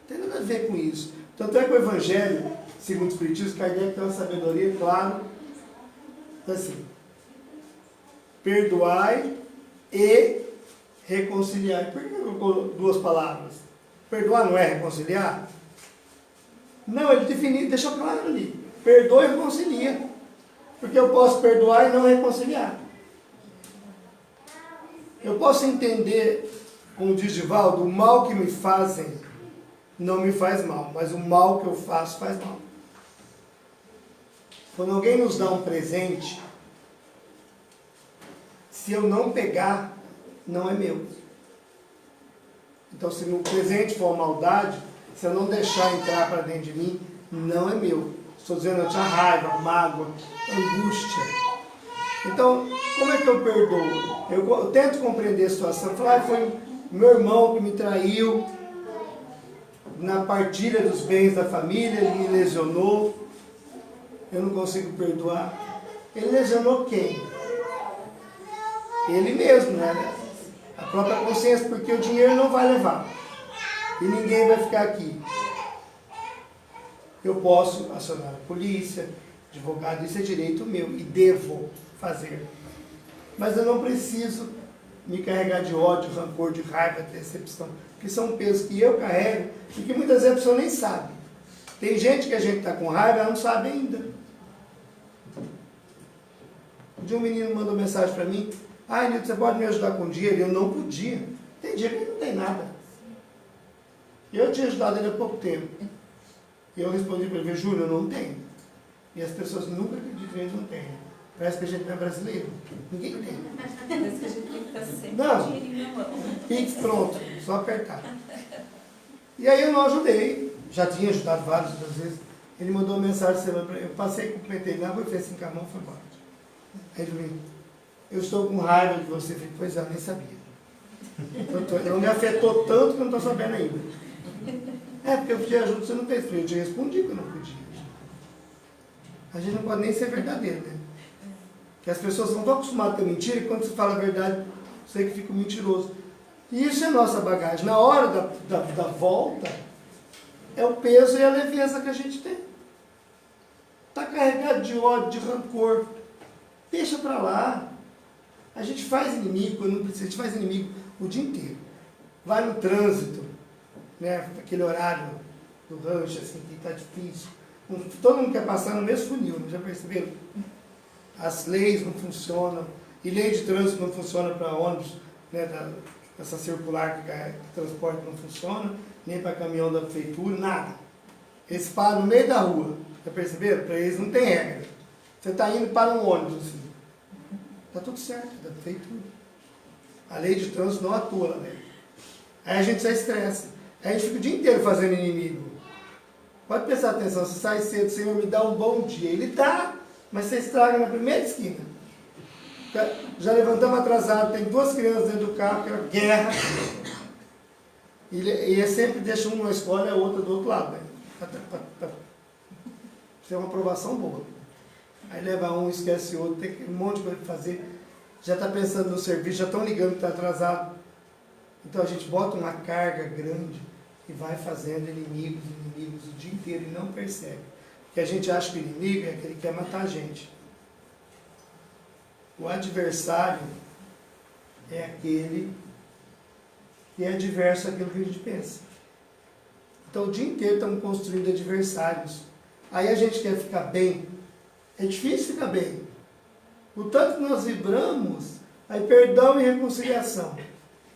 Não tem nada a ver com isso. Tanto é que o Evangelho, segundo o Espiritismo, Kardec tem uma sabedoria, claro, assim, perdoai e reconciliar. Por que ele colocou duas palavras? Perdoar não é reconciliar? Não, ele definiu, deixou claro ali. Perdoa e reconcilia. Porque eu posso perdoar e não reconciliar. Eu posso entender, como diz Divaldo, o mal que me fazem não me faz mal, mas o mal que eu faço faz mal. Quando alguém nos dá um presente, se eu não pegar, não é meu. Então, se o presente for uma maldade, se eu não deixar entrar para dentro de mim, não é meu. Estou dizendo, eu tinha raiva, mágoa, angústia. Então, como é que eu perdoo? Eu tento compreender a situação. Falar, foi meu irmão que me traiu na partilha dos bens da família, ele me lesionou. Eu não consigo perdoar. Ele lesionou quem? Ele mesmo, né? A própria consciência, porque o dinheiro não vai levar. E ninguém vai ficar aqui. Eu posso acionar a polícia, advogado, isso é direito meu e devo fazer. Mas eu não preciso me carregar de ódio, rancor, de raiva, de decepção, que são pesos que eu carrego e que muitas vezes a pessoa nem sabe. Tem gente que a gente está com raiva, ela não sabe ainda. Um dia um menino mandou mensagem para mim, Nilton, você pode me ajudar com dinheiro? Eu não podia. Tem dia que ele não tem nada. Eu tinha ajudado ele há pouco tempo. E eu respondi para ele, Júlio, eu não tenho. E as pessoas nunca acreditam que a gente não tem. Parece que a gente não é brasileiro. Ninguém tem. Parece que a gente tem que estar sempre Não. com dinheirinho na mão. Pix pronto, só apertar. E aí eu não ajudei. Já tinha ajudado várias outras vezes. Ele mandou uma mensagem semana para mim. Eu passei, cumprimentei na rua, fez assim com a mão e foi embora. Aí ele me eu estou com raiva de você. Falei, pois é, eu nem sabia. Não me afetou tanto que eu não estou sabendo ainda. Porque eu pedi ajuda, você não fez. Eu te respondi que eu não podia. A gente não pode nem ser verdadeiro, né? Porque as pessoas não estão acostumadas com mentira e quando você fala a verdade, você que fica mentiroso. E isso é nossa bagagem. Na hora da volta, é o peso e a leveza que a gente tem. Está carregado de ódio, de rancor. Deixa para lá. A gente faz inimigo, não precisa, a gente faz inimigo o dia inteiro. Vai no trânsito, né, aquele horário do rancho, assim, que está difícil. Todo mundo quer passar no mesmo funil, já perceberam? As leis não funcionam, e lei de trânsito não funciona para ônibus, né, essa circular que transporte não funciona, nem para caminhão da prefeitura, nada. Eles param no meio da rua, já perceberam? Para eles não tem regra. Você está indo para um ônibus, assim. Está tudo certo, da prefeitura. A lei de trânsito não atua lá dentro. Aí a gente se estressa. Aí a gente fica o dia inteiro fazendo inimigo. Pode prestar atenção, você sai cedo, Senhor, me dá um bom dia. Ele dá, mas você estraga na primeira esquina. Já levantamos atrasado, tem 2 crianças dentro do carro, que é guerra. E sempre deixa um numa escola e a outra do outro lado, né? Isso é uma aprovação boa. Aí leva um, esquece o outro, tem um monte de coisa para fazer. Já está pensando no serviço, já estão ligando que está atrasado. Então a gente bota uma carga grande e vai fazendo inimigos o dia inteiro e não percebe. Porque a gente acha que o inimigo é aquele que quer matar a gente. O adversário é aquele que é adverso àquilo que a gente pensa. Então o dia inteiro estamos construindo adversários. Aí a gente quer ficar bem. É difícil ficar bem. O tanto que nós vibramos, aí perdão e reconciliação.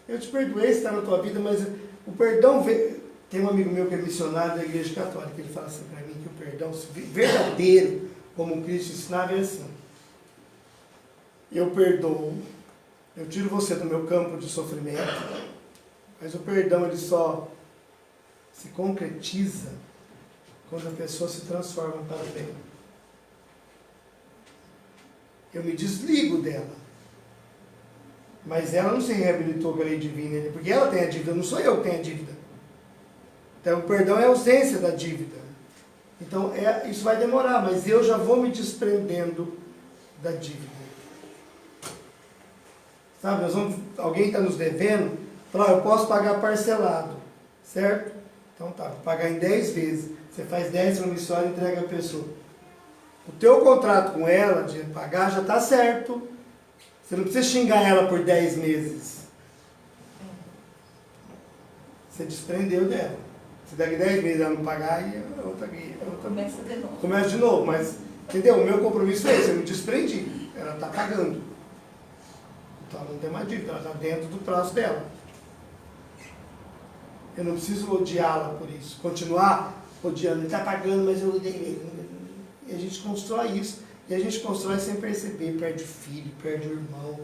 Eu te perdoei se está na tua vida, mas o perdão vem. Tem um amigo meu que é missionário da Igreja Católica, ele fala assim para mim que o perdão verdadeiro, como Cristo ensinava, é assim. Eu perdoo, eu tiro você do meu campo de sofrimento, mas o perdão ele só se concretiza quando a pessoa se transforma para o bem. Eu me desligo dela. Mas ela não se reabilitou com a lei divina, porque ela tem a dívida, não sou eu que tenho a dívida. Então o perdão é a ausência da dívida. Então isso vai demorar, mas eu já vou me desprendendo da dívida. Sabe, alguém está nos devendo, fala, eu posso pagar parcelado, certo? Então tá, vou pagar em 10 vezes. Você faz 10 promissórias e entrega a pessoa. O teu contrato com ela, de pagar, já está certo. Você não precisa xingar ela por 10 meses. Você desprendeu dela. Se daqui 10 meses ela não pagar, aí a outra Começa de novo. começa de novo. Mas, entendeu? O meu compromisso é esse, eu me desprendi. Ela está pagando. Então ela não tem mais dívida, ela está dentro do prazo dela. Eu não preciso odiá-la por isso. Continuar odiando. Ele está pagando, mas eu odeio ele. E a gente constrói isso. E a gente constrói sem perceber. Perde o filho, perde o irmão.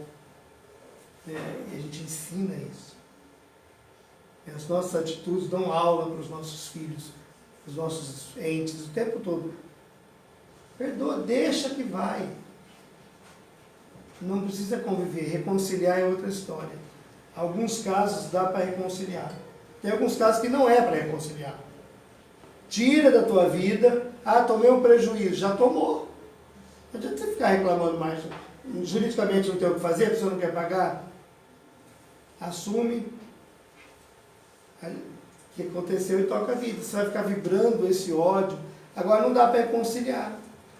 E a gente ensina isso. E as nossas atitudes dão aula para os nossos filhos, para os nossos entes, o tempo todo. Perdoa, deixa que vai. Não precisa conviver. Reconciliar é outra história. Alguns casos dá para reconciliar. Tem alguns casos que não é para reconciliar. Tira da tua vida. Ah, tomei um prejuízo. Já tomou. Não adianta você ficar reclamando mais. Juridicamente não tem o que fazer, a pessoa não quer pagar. Assume o que aconteceu e toca a vida. Você vai ficar vibrando esse ódio. Agora não dá para reconciliar.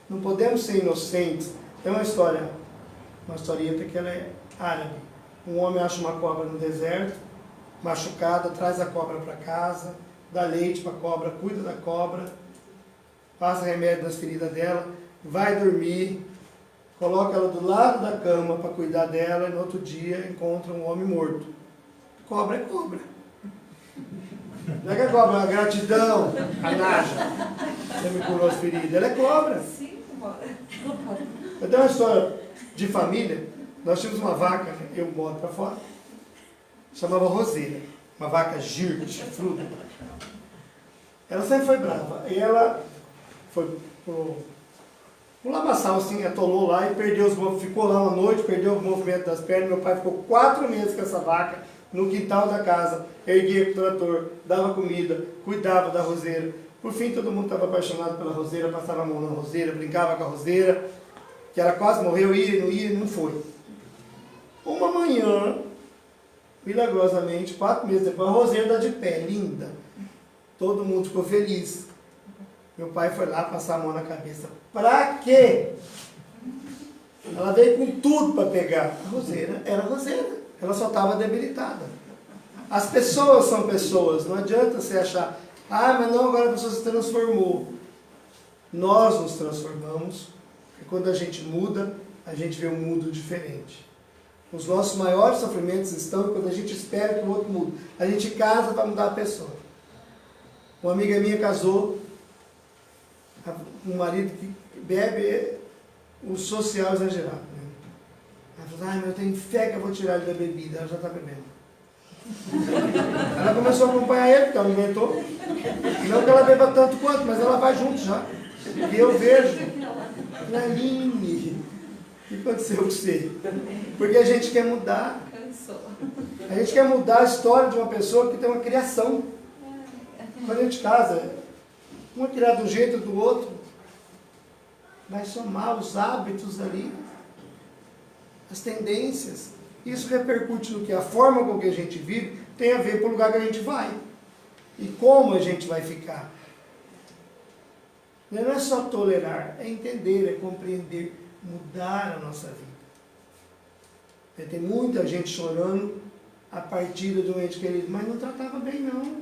Não podemos ser inocentes. Tem uma historieta que ela é árabe. Um homem acha uma cobra no deserto, machucada, traz a cobra para casa, dá leite para a cobra, cuida da cobra, passa remédio nas feridas dela, vai dormir, coloca ela do lado da cama para cuidar dela e no outro dia encontra um homem morto. Cobra é cobra. Não é que a cobra é uma gratidão, a Naja, você me curou as feridas. Ela é cobra. Sim, Eu tenho uma história de família. Nós tínhamos uma vaca, né? Eu moro para fora, chamava Roseira, uma vaca giro, chifruda. Ela sempre foi brava. E ela foi pro lamaçal, assim, atolou lá e perdeu os movimentos. Ficou lá uma noite, perdeu o movimento das pernas. Meu pai ficou 4 meses com essa vaca no quintal da casa. Erguia o trator, dava comida, cuidava da roseira. Por fim, todo mundo estava apaixonado pela roseira, passava a mão na roseira, brincava com a roseira, que ela quase morreu, ia e não foi. Uma manhã, milagrosamente, 4 meses depois, a roseira está de pé, linda. Todo mundo ficou feliz. Meu pai foi lá passar a mão na cabeça. Pra quê? Ela veio com tudo para pegar. A roseira era roseira. Ela só estava debilitada. As pessoas são pessoas. Não adianta você achar, ah, mas não, agora a pessoa se transformou. Nós nos transformamos. E quando a gente muda, a gente vê um mundo diferente. Os nossos maiores sofrimentos estão quando a gente espera que o outro mude. A gente casa para mudar a pessoa. Uma amiga minha casou, um marido que bebe o social exagerado. Né? Ela falou, ai, mas eu tenho fé que eu vou tirar ele da bebida. Ela já está bebendo. Ela começou a acompanhar ele, porque ela inventou. Não que ela beba tanto quanto, mas ela vai junto já. E eu vejo, Aline, o que aconteceu com você? Porque a gente quer mudar. abençoa. A gente quer mudar a história de uma pessoa que tem uma criação. Quando a gente casa, um é criado de um jeito do outro, vai somar os hábitos ali, as tendências. Isso repercute no que? A forma com que a gente vive tem a ver com o lugar que a gente vai. E como a gente vai ficar. Não é só tolerar, é entender, é compreender, mudar a nossa vida. Tem muita gente chorando a partida de um ente querido, mas não tratava bem não.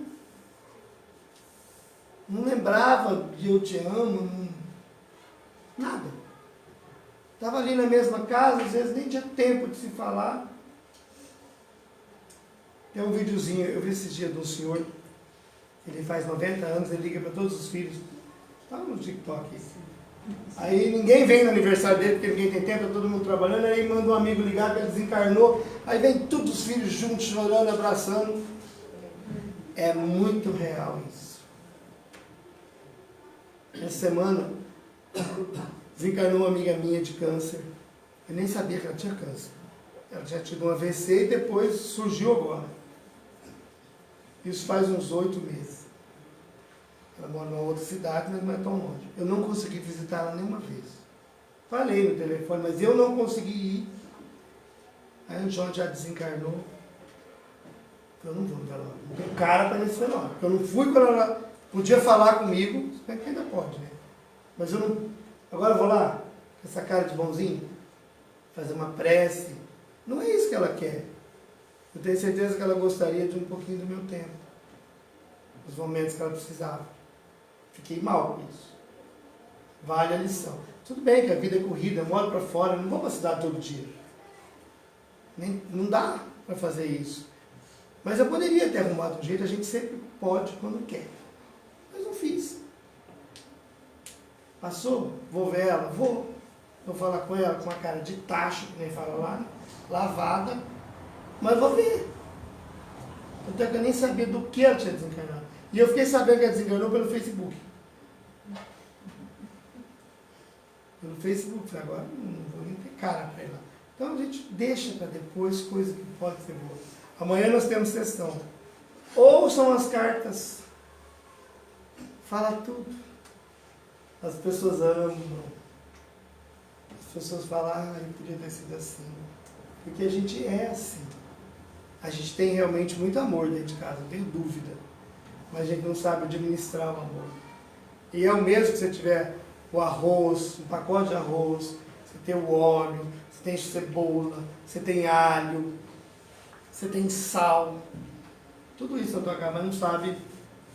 Não lembrava de eu te amo, nada. Estava ali na mesma casa, às vezes nem tinha tempo de se falar. Tem um videozinho, eu vi esses dias de um senhor, ele faz 90 anos, ele liga para todos os filhos. Estava no TikTok. Aí ninguém vem no aniversário dele, porque ninguém tem tempo, tá todo mundo trabalhando, aí manda um amigo ligar que ele desencarnou, aí vem todos os filhos juntos, chorando, abraçando. É muito real isso. Essa semana, desencarnou uma amiga minha de câncer. Eu nem sabia que ela tinha câncer. Ela tinha tido um AVC e depois surgiu agora. Isso faz uns 8 meses. Ela mora numa outra cidade, mas não é tão longe. Eu não consegui visitar ela nenhuma vez. Falei no telefone, mas eu não consegui ir. Aí o João já desencarnou. Eu não vou no velório. Não tenho cara para ir nesse velório. Porque eu não fui quando ela podia falar comigo. Se bem que ainda pode, né? Mas eu não... Agora eu vou lá, com essa cara de bonzinho, fazer uma prece. Não é isso que ela quer. Eu tenho certeza que ela gostaria de um pouquinho do meu tempo. Os momentos que ela precisava. Fiquei mal com isso. Vale a lição. Tudo bem que a vida é corrida, eu moro para fora, não vou para a cidade todo dia. Não dá para fazer isso. Mas eu poderia ter arrumado um jeito, a gente sempre pode quando quer. Mas não fiz. Passou? Vou ver ela? Vou. Vou falar com ela com uma cara de tacho, que nem fala lá, né? Lavada. Mas vou ver. Até que eu nem sabia do que ela tinha desencarnado. E eu fiquei sabendo que ela desencarnou pelo Facebook. Pelo Facebook. Falei, agora não vou nem ter cara para ir lá. Então a gente deixa para depois coisa que pode ser boa. Amanhã nós temos sessão. Ouçam as cartas. Fala tudo. As pessoas amam. As pessoas falam, podia ter sido assim. Porque a gente é assim. A gente tem realmente muito amor dentro de casa, não tenho dúvida. Mas a gente não sabe administrar o amor. E é o mesmo que você tiver o arroz, um pacote de arroz, você tem o óleo, você tem cebola, você tem alho, você tem sal. Tudo isso na tua casa, mas não sabe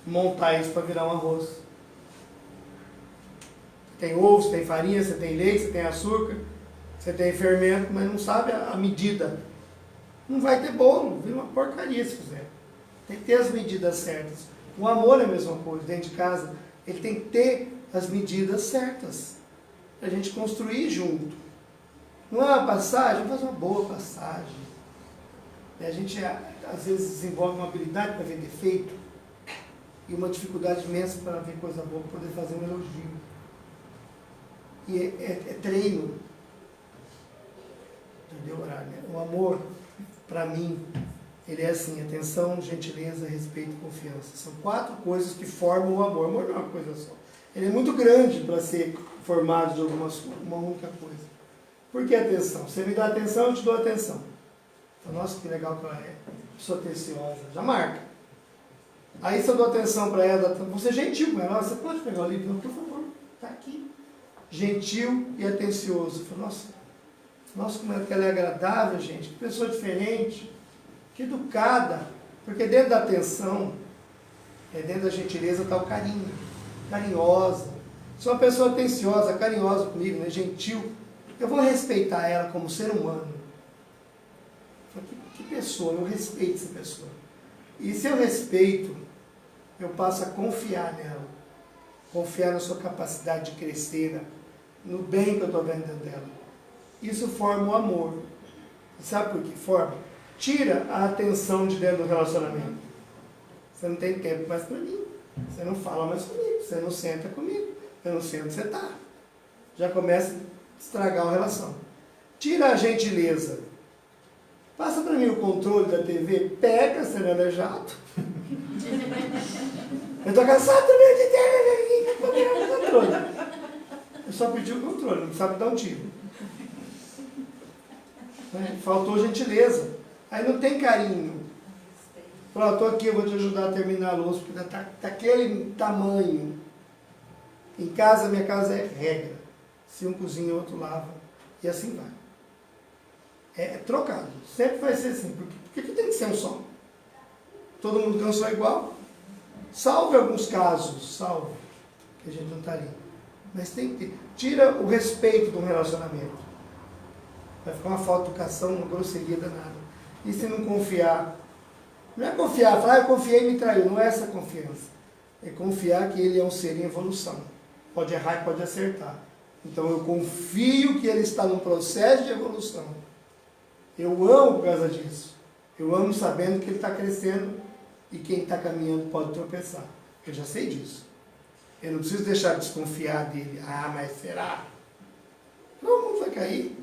montar isso para virar um arroz. Você tem ovo, você tem farinha, você tem leite, você tem açúcar, você tem fermento, mas não sabe a medida. Não vai ter bolo, vira uma porcaria se fizer. Tem que ter as medidas certas. O amor é a mesma coisa, dentro de casa, ele tem que ter as medidas certas. Para a gente construir junto. Não é uma passagem, faz uma boa passagem. A gente, às vezes, desenvolve uma habilidade para ver defeito e uma dificuldade imensa para ver coisa boa, para poder fazer um elogio. E é treino. Entendeu, Wagner? O amor, para mim, ele é assim, atenção, gentileza, respeito e confiança. São 4 coisas que formam o amor. O amor não é uma coisa só. Ele é muito grande para ser formado de uma única coisa. Por que atenção? Você me dá atenção, eu te dou atenção. Fala, nossa, que legal que ela é. Pessoa atenciosa. Já marca. Aí se eu dou atenção para ela, vou ser gentil com ela. Você pode pegar o livro? Não, por favor, está aqui. Gentil e atencioso. Fala, nossa, como é que ela é agradável, gente. Que pessoa diferente. Que educada. Porque dentro da atenção, dentro da gentileza está o carinho. Carinhosa. Se uma pessoa atenciosa, carinhosa comigo, né, gentil, eu vou respeitar ela como ser humano. Que pessoa, eu respeito essa pessoa. E se eu respeito, eu passo a confiar nela. Confiar na sua capacidade de crescer, no bem que eu estou vendo dentro dela. Isso forma o amor. Sabe por que forma? Tira a atenção de dentro do relacionamento. Você não tem tempo mais para mim. Você não fala mais comigo. Você não senta comigo. Eu não sei onde você está. Já começa a estragar a relação. Tira a gentileza. Passa para mim o controle da TV, pega, sendo aleijado. Eu estou cansado também de ter o controle. Eu só pedi o controle, não sabe dar um tiro. Faltou gentileza. Aí não tem carinho. Falou, estou aqui, eu vou te ajudar a terminar a louça, porque está daquele tamanho. Em casa, minha casa é regra. Se um cozinha, o outro lava. E assim vai. É trocado. Sempre vai ser assim. Por que tem que ser um só? Todo mundo cansou igual? Salve alguns casos, salve. Que a gente não está ali. Mas tem que ter. Tira o respeito de um relacionamento. Vai ficar uma falta de educação, uma grosseria danada. E se não confiar? Não é confiar, falar, eu confiei e me traiu. Não é essa confiança. É confiar que ele é um ser em evolução. Pode errar e pode acertar. Então eu confio que ele está num processo de evolução. Eu amo por causa disso. Eu amo sabendo que ele está crescendo e quem está caminhando pode tropeçar. Eu já sei disso. Eu não preciso deixar de desconfiar dele. Ah, mas será? Todo mundo vai cair.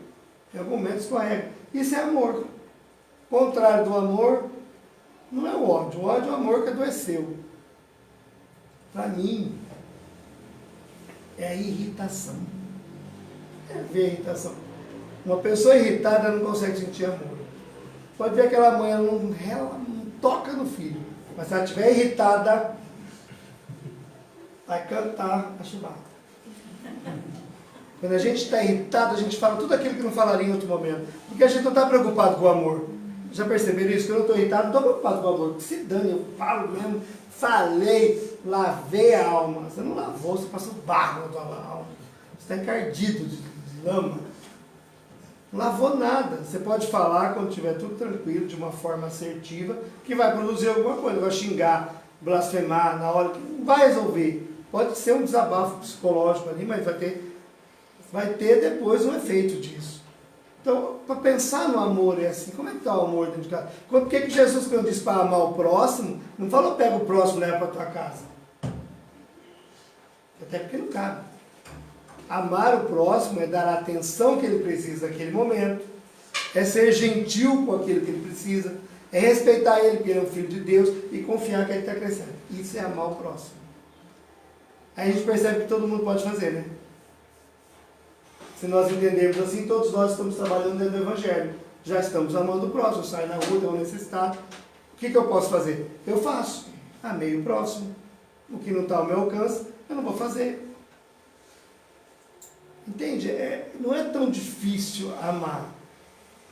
Em algum momento escorrega. Isso é amor. O contrário do amor não é o ódio. O ódio é o amor que adoeceu. Para mim, é a irritação. É ver a irritação. Uma pessoa irritada não consegue sentir amor. Pode ver aquela mãe, ela não toca no filho. Mas se ela estiver irritada, vai cantar a chibata. Quando a gente está irritado, a gente fala tudo aquilo que não falaria em outro momento. Porque a gente não está preocupado com o amor. Já perceberam isso? Que eu não estou irritado, não estou preocupado com o amor. Se dane, eu falo mesmo, falei, lavei a alma. Você não lavou, você passou barro na tua alma. Você está encardido de lama. Não lavou nada. Você pode falar quando estiver tudo tranquilo, de uma forma assertiva, que vai produzir alguma coisa. Vai xingar, blasfemar na hora que não vai resolver. Pode ser um desabafo psicológico ali, mas vai ter depois um efeito disso. Então, para pensar no amor é assim, como é que está o amor dentro de casa? Por que Jesus, quando disse para amar o próximo, não falou pega o próximo e leva para a tua casa? Até porque não cabe. Amar o próximo é dar a atenção que ele precisa naquele momento, é ser gentil com aquilo que ele precisa, é respeitar ele porque ele é um filho de Deus e confiar que ele está crescendo. Isso é amar o próximo. Aí a gente percebe que todo mundo pode fazer, né? Se nós entendermos assim, todos nós estamos trabalhando dentro do Evangelho. Já estamos amando o próximo, saio na rua, tem um necessitado. O que eu posso fazer? Eu faço. Amei o próximo. O que não está ao meu alcance, eu não vou fazer. Entende? Não é tão difícil amar.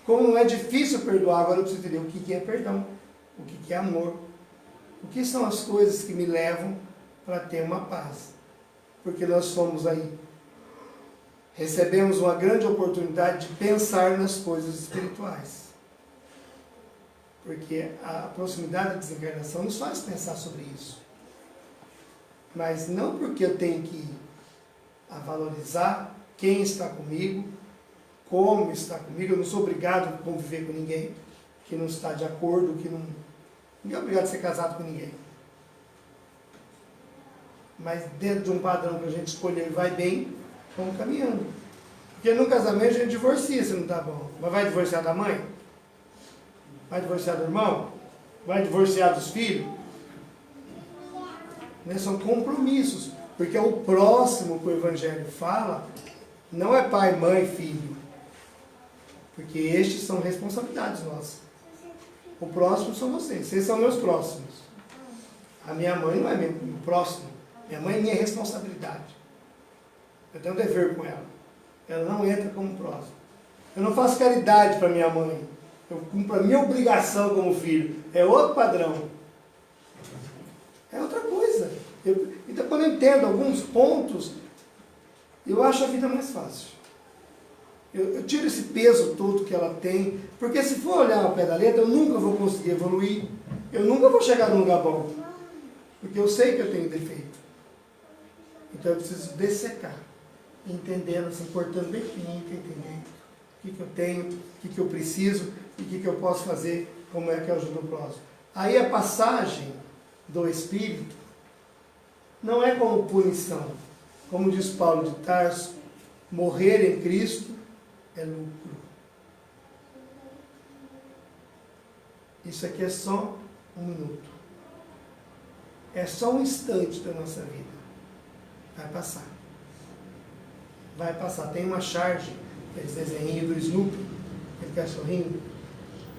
Como não é difícil perdoar, agora eu preciso entender o que é perdão, o que é amor. O que são as coisas que me levam para ter uma paz. Porque nós somos aí. Recebemos uma grande oportunidade de pensar nas coisas espirituais. Porque a proximidade da desencarnação nos faz pensar sobre isso. Mas não porque eu tenho que valorizar quem está comigo, como está comigo. Eu não sou obrigado a conviver com ninguém que não está de acordo, ninguém é obrigado a ser casado com ninguém. Mas dentro de um padrão que a gente escolher e vai bem, vamos caminhando. Porque no casamento a gente divorcia se não está bom. Mas vai divorciar da mãe? Vai divorciar do irmão? Vai divorciar dos filhos? Né? São compromissos. Porque o próximo que o Evangelho fala não é pai, mãe, filho. Porque estes são responsabilidades nossas. O próximo são vocês. Vocês são meus próximos. A minha mãe não é meu próximo. Minha mãe é minha responsabilidade. Eu tenho um dever com ela. Ela não entra como próximo. Eu não faço caridade para minha mãe. Eu cumpro a minha obrigação como filho. É outro padrão. É outra coisa. Então, quando eu entendo alguns pontos, eu acho a vida mais fácil. Eu tiro esse peso todo que ela tem, porque se for olhar ao pé da letra, eu nunca vou conseguir evoluir. Eu nunca vou chegar num lugar bom. Porque eu sei que eu tenho defeito. Então eu preciso dessecar, entendendo, assim, cortando bem fininho para entender o que eu tenho, o que eu preciso e o que eu posso fazer, como é que eu ajudo o próximo. Aí a passagem do Espírito não é como punição. Como diz Paulo de Tarso, morrer em Cristo é lucro. Isso aqui é só um minuto. É só um instante da nossa vida. Vai passar. Vai passar. Tem uma charge, aquele desenho do Snoopy, aquele cachorrinho.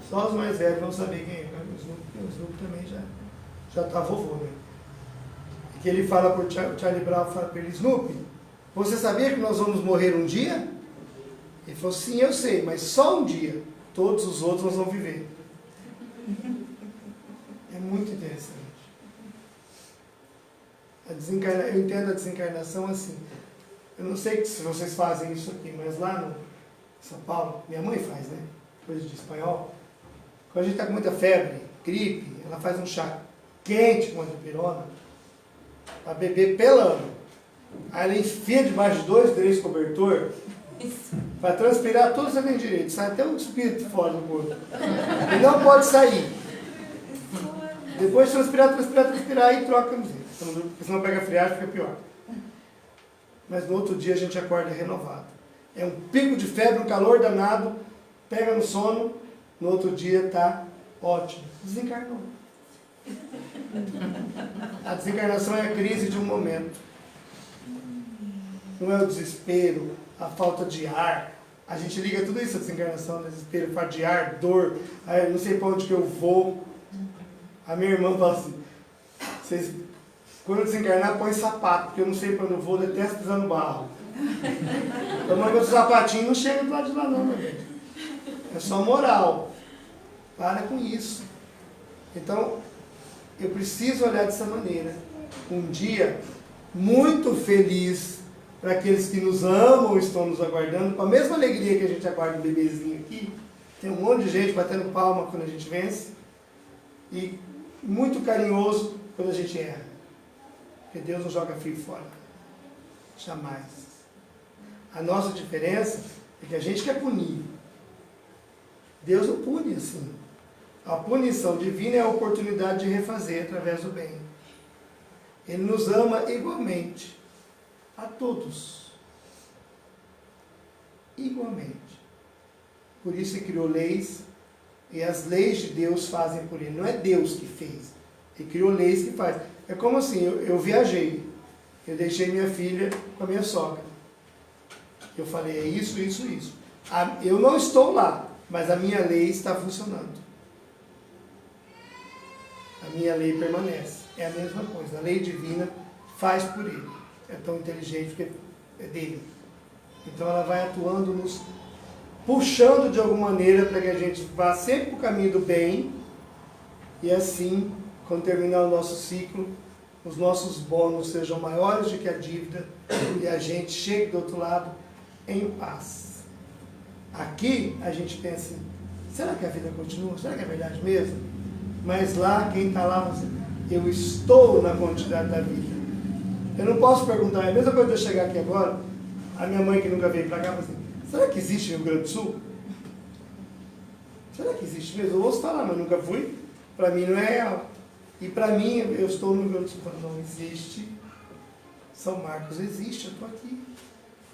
Só os mais velhos vão saber quem é. O Snoopy também já tá vovô, né? E que ele fala para o Charlie Brown, fala para ele, Snoopy, você sabia que nós vamos morrer um dia? Ele falou, sim, eu sei, mas só um dia. Todos os outros nós vamos viver. É muito interessante. Eu entendo a desencarnação assim. Eu não sei se vocês fazem isso aqui, mas lá no São Paulo, minha mãe faz, né? Coisa de espanhol. Quando a gente está com muita febre, gripe, ela faz um chá quente com dipirona para beber pelando. Aí ela enfia debaixo de 2, 3 cobertor para transpirar tudo você tem direito. Sai até um espírito fora do corpo. E não pode sair. Depois de transpirar, aí troca a camiseta. Porque senão pega friagem e fica pior. Mas no outro dia a gente acorda renovado. É um pico de febre, um calor danado, pega no sono, no outro dia está ótimo. Desencarnou. A desencarnação é a crise de um momento. Não é o desespero, a falta de ar. A gente liga tudo isso, a desencarnação, desespero, falta de ar, dor, aí não sei para onde que eu vou. A minha irmã fala assim, quando eu desencarnar, põe sapato, porque eu não sei para onde eu vou, detesto pisar no barro. Então, mas o sapatinho não chega do lado de lá não, meu bem. É só moral. Para com isso. Então, eu preciso olhar dessa maneira. Um dia muito feliz para aqueles que nos amam, estão nos aguardando, com a mesma alegria que a gente aguarda um bebezinho aqui. Tem um monte de gente batendo palma quando a gente vence. E muito carinhoso quando a gente erra. Porque Deus não joga frio fora. Jamais. A nossa diferença é que a gente quer punir. Deus não pune assim. A punição divina é a oportunidade de refazer através do bem. Ele nos ama igualmente. A todos. Igualmente. Por isso ele criou leis. E as leis de Deus fazem por ele. Não é Deus que fez. Ele criou leis que faz. É como assim, eu viajei. Eu deixei minha filha com a minha sogra. Eu falei, é isso, isso, isso. Eu não estou lá, mas a minha lei está funcionando. A minha lei permanece. É a mesma coisa. A lei divina faz por ele. É tão inteligente porque é dele. Então ela vai atuando, nos puxando de alguma maneira para que a gente vá sempre para o caminho do bem. E assim, quando terminar o nosso ciclo, os nossos bônus sejam maiores do que a dívida e a gente chegue do outro lado em paz. Aqui a gente pensa, será que a vida continua? Será que é verdade mesmo? Mas lá, quem está lá, eu estou na continuidade da vida. Eu não posso perguntar, é a mesma coisa de eu chegar aqui agora, a minha mãe que nunca veio para cá, fala assim, será que existe Rio Grande do Sul? Será que existe mesmo? Eu ouço falar, mas nunca fui. Para mim não é real. E para mim, eu estou no Rio Grande do Sul, falando, não existe. São Marcos existe, eu estou aqui.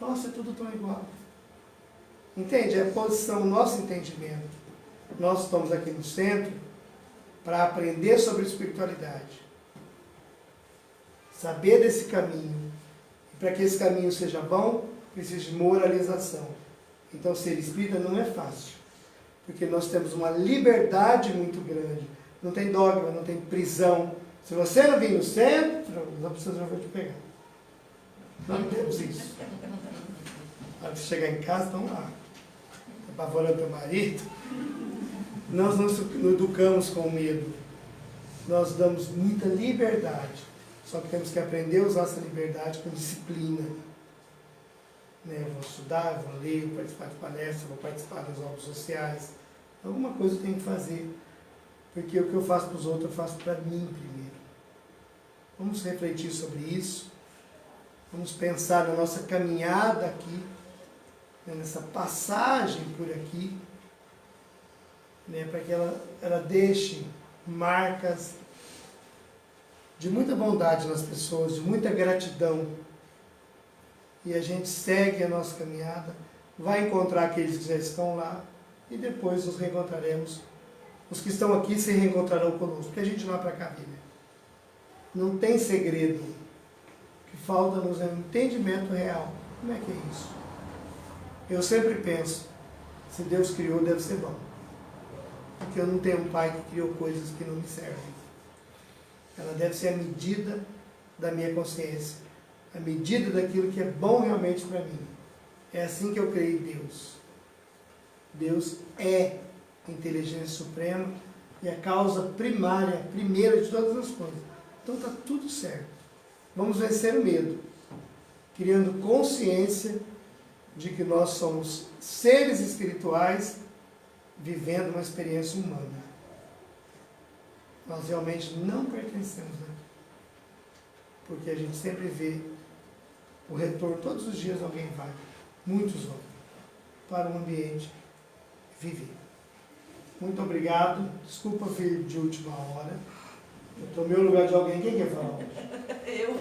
Nossa, é tudo tão igual. Entende? É a posição, o nosso entendimento. Nós estamos aqui no centro para aprender sobre espiritualidade. Saber desse caminho. E para que esse caminho seja bom, precisa de moralização. Então, ser espírita não é fácil. Porque nós temos uma liberdade muito grande. Não tem dogma, não tem prisão. Se você não vir no centro, não precisa te pegar. Nós não temos isso. Para chegar em casa, estão lá. Apavorando teu marido. Nós não educamos com medo. Nós damos muita liberdade. Só que temos que aprender a usar essa liberdade com disciplina. Né? Eu vou estudar, eu vou ler, eu vou participar de palestras, eu vou participar das obras sociais. Alguma coisa eu tenho que fazer. Porque o que eu faço para os outros, eu faço para mim primeiro. Vamos refletir sobre isso. Vamos pensar na nossa caminhada aqui, né, nessa passagem por aqui, né, para que ela deixe marcas de muita bondade nas pessoas, de muita gratidão. E a gente segue a nossa caminhada, vai encontrar aqueles que já estão lá, e depois nos reencontraremos os que estão aqui se reencontrarão conosco, porque a gente não vai para cá, filha. Não tem segredo. O que falta-nos é um entendimento real. Como é que é isso? Eu sempre penso, se Deus criou, deve ser bom. Porque eu não tenho um pai que criou coisas que não me servem. Ela deve ser a medida da minha consciência, a medida daquilo que é bom realmente para mim. É assim que eu creio em Deus. Deus é a inteligência suprema e a causa primária, primeira de todas as coisas. Então está tudo certo. Vamos vencer o medo, criando consciência de que nós somos seres espirituais vivendo uma experiência humana. Nós realmente não pertencemos aqui. Porque a gente sempre vê o retorno, todos os dias alguém vai, muitos vão, para um ambiente viver. Muito obrigado. Desculpa vir de última hora. Eu tomei o lugar de alguém. Quem quer falar hoje? Eu.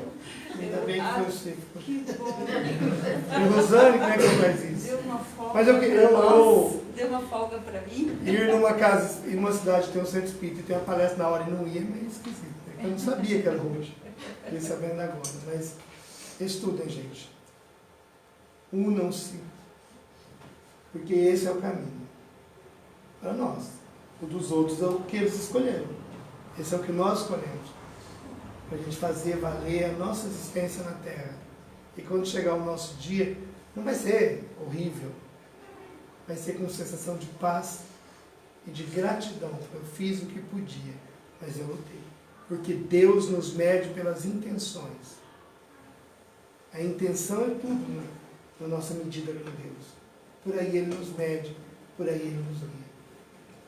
Ainda bem que foi você. Que bom. E Rosane, como é que faz isso? Deu uma folga. Mas eu deu uma folga para mim. ir numa casa, em uma cidade que tem um centro espírita e tem uma palestra na hora e não ia, é meio esquisito. Né? Eu não sabia que era hoje. Fiquei sabendo agora. Mas estudem, gente. Unam-se. Porque esse é o caminho. Para nós. O dos outros é o que eles escolheram. Esse é o que nós escolhemos. Para a gente fazer valer a nossa existência na Terra. E quando chegar o nosso dia, não vai ser horrível. Vai ser com sensação de paz e de gratidão. Eu fiz o que podia, mas eu lutei. Porque Deus nos mede pelas intenções. A intenção é tudo, né? Na nossa medida com Deus. Por aí Ele nos mede, por aí Ele nos guia.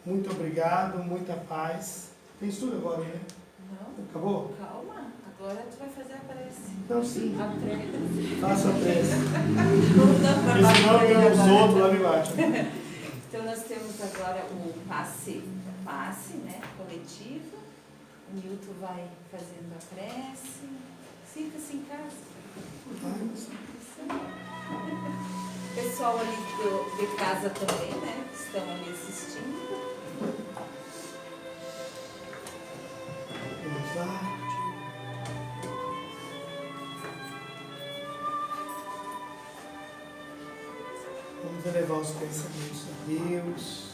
Muito obrigado, muita paz. Tem estudo agora, né? Não. Acabou? Calma. Agora tu vai fazer a prece. Não, sim. A prece. Faça a prece. Não dá para Porque senão bater vem os agora. outros lá embaixo. Então nós temos agora o passe, né, coletivo. O Nilton vai fazendo a prece. Sinta-se em casa. Pessoal ali de casa também, né, que estão ali assistindo. Vamos lá. Vamos elevar os pensamentos a Deus,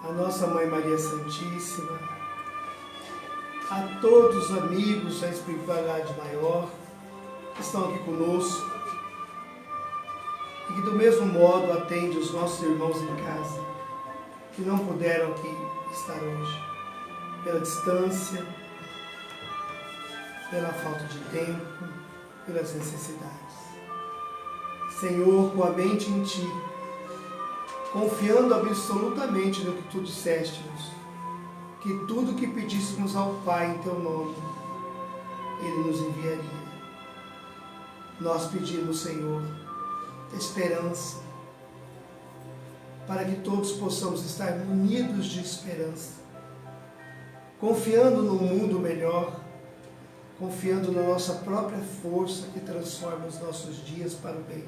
a nossa Mãe Maria Santíssima, a todos os amigos da espiritualidade maior que estão aqui conosco e que do mesmo modo atende os nossos irmãos em casa que não puderam aqui estar hoje, pela distância, pela falta de tempo, pelas necessidades. Senhor, com a mente em Ti, confiando absolutamente no que Tu disseste-nos, que tudo que pedíssemos ao Pai em Teu nome, Ele nos enviaria. Nós pedimos, Senhor, esperança, para que todos possamos estar munidos de esperança, confiando num mundo melhor, confiando na nossa própria força que transforma os nossos dias para o bem.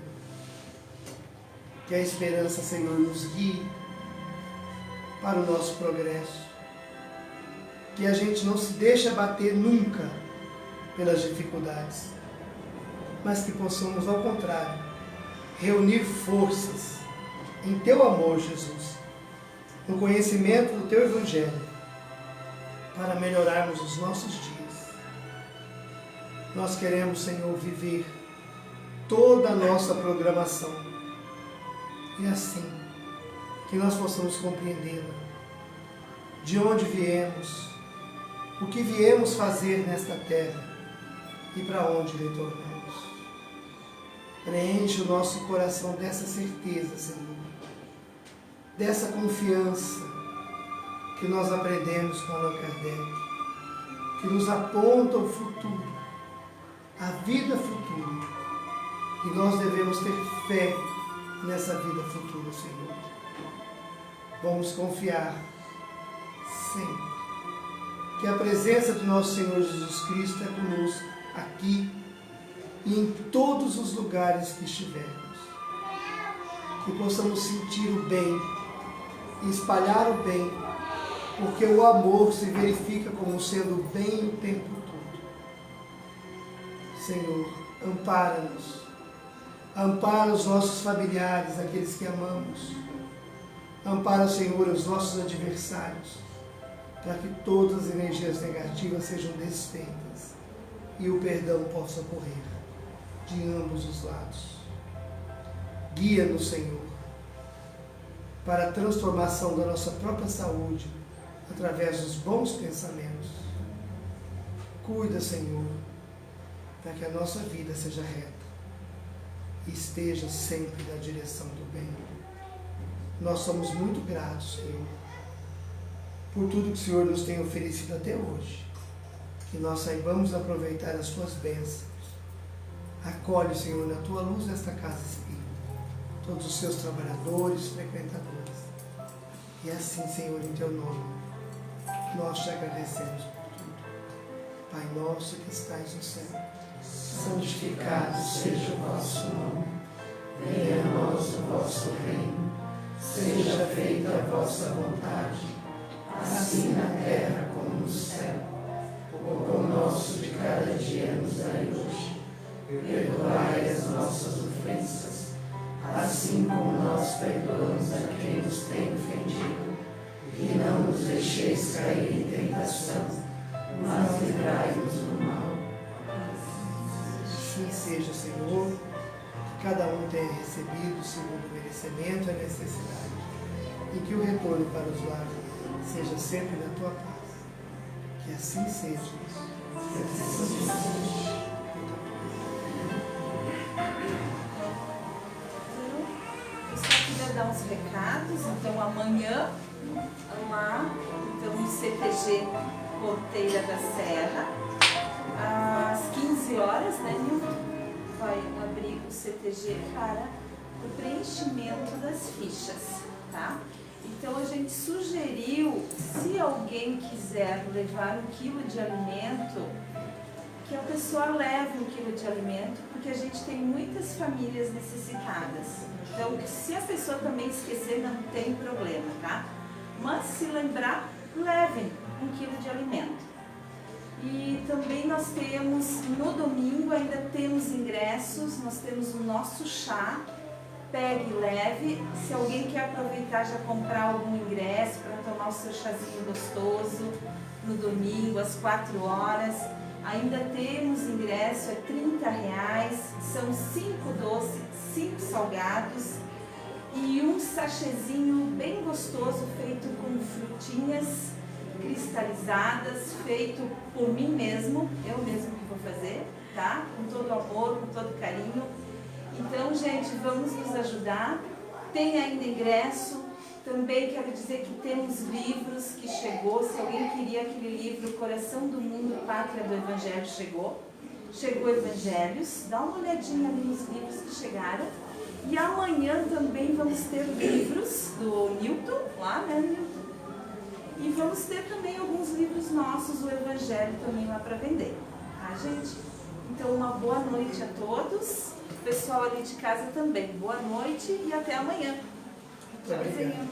Que a esperança, Senhor, nos guie para o nosso progresso. Que a gente não se deixe abater nunca pelas dificuldades, mas que possamos, ao contrário, reunir forças em Teu amor, Jesus, no conhecimento do Teu Evangelho, para melhorarmos os nossos dias. Nós queremos, Senhor, viver toda a nossa programação e assim que nós possamos compreendê-la, de onde viemos, o que viemos fazer nesta terra e para onde retornamos. Preenche o nosso coração dessa certeza, Senhor, dessa confiança que nós aprendemos com Allan Kardec, que nos aponta o futuro, a vida futura, e nós devemos ter fé nessa vida futura, Senhor. Vamos confiar sempre que a presença do nosso Senhor Jesus Cristo é conosco aqui e em todos os lugares que estivermos. Que possamos sentir o bem e espalhar o bem, porque o amor se verifica como sendo bem o tempo todo. Senhor, ampara-nos, ampara os nossos familiares, aqueles que amamos, ampara, Senhor, os nossos adversários, para que todas as energias negativas sejam desfeitas e o perdão possa ocorrer de ambos os lados. Guia-nos, Senhor, para a transformação da nossa própria saúde através dos bons pensamentos. Cuida, Senhor, para que a nossa vida seja reta e esteja sempre na direção do bem. Nós somos muito gratos, Senhor, por tudo que o Senhor nos tem oferecido até hoje. Que nós saibamos aproveitar as Suas bênçãos. Acolhe, Senhor, na Tua luz nesta casa espírita, todos os Seus trabalhadores, frequentadores. E assim, Senhor, em Teu nome, nós te agradecemos por tudo. Pai nosso que estais no céu, santificado seja o vosso nome. Venha a nós o vosso reino. Seja feita a vossa vontade, assim na terra como no céu. O pão nosso de cada dia nos dai hoje. Perdoai as nossas ofensas, assim como nós perdoamos a quem nos tem ofendido. E não nos deixeis cair em tentação, mas livrai-nos do mal. Assim seja, Senhor, que cada um tenha recebido segundo o merecimento e a necessidade, e que o retorno para os lares seja sempre na Tua paz. Que assim seja. Que assim seja. Eu só queria dar uns recados. Então, amanhã, lá, então, no CTG Porteira da Serra, às 15 horas, né, Nilton? Vai abrir o CTG para o preenchimento das fichas, tá? Então, a gente sugeriu, se alguém quiser levar 1 quilo de alimento, que a pessoa leve 1 quilo de alimento, porque a gente tem muitas famílias necessitadas. Então, se a pessoa também esquecer, não tem problema, tá? Mas, se lembrar, levem 1 quilo de alimento. E também nós temos, no domingo, ainda temos ingressos, nós temos o nosso chá. Pegue e leve. Se alguém quer aproveitar, já comprar algum ingresso para tomar o seu chazinho gostoso no domingo, às 4 horas. Ainda temos ingresso, é R$30, são 5 doces, 5 salgados e um sachêzinho bem gostoso feito com frutinhas cristalizadas, feito por mim mesmo, eu mesmo que vou fazer, tá? Com todo amor, com todo carinho. Então, gente, vamos nos ajudar. Tem ainda ingresso. Também quero dizer que temos livros que chegou. Se alguém queria aquele livro, Coração do Mundo, Pátria do Evangelho, chegou. Chegou Evangelhos. Dá uma olhadinha ali nos livros que chegaram. E amanhã também vamos ter livros do Nilton, lá, né, Nilton? E vamos ter também alguns livros nossos, o Evangelho também lá para vender. Tá, gente? Então, uma boa noite a todos. Pessoal ali de casa também. Boa noite e até amanhã. Tchauzinho.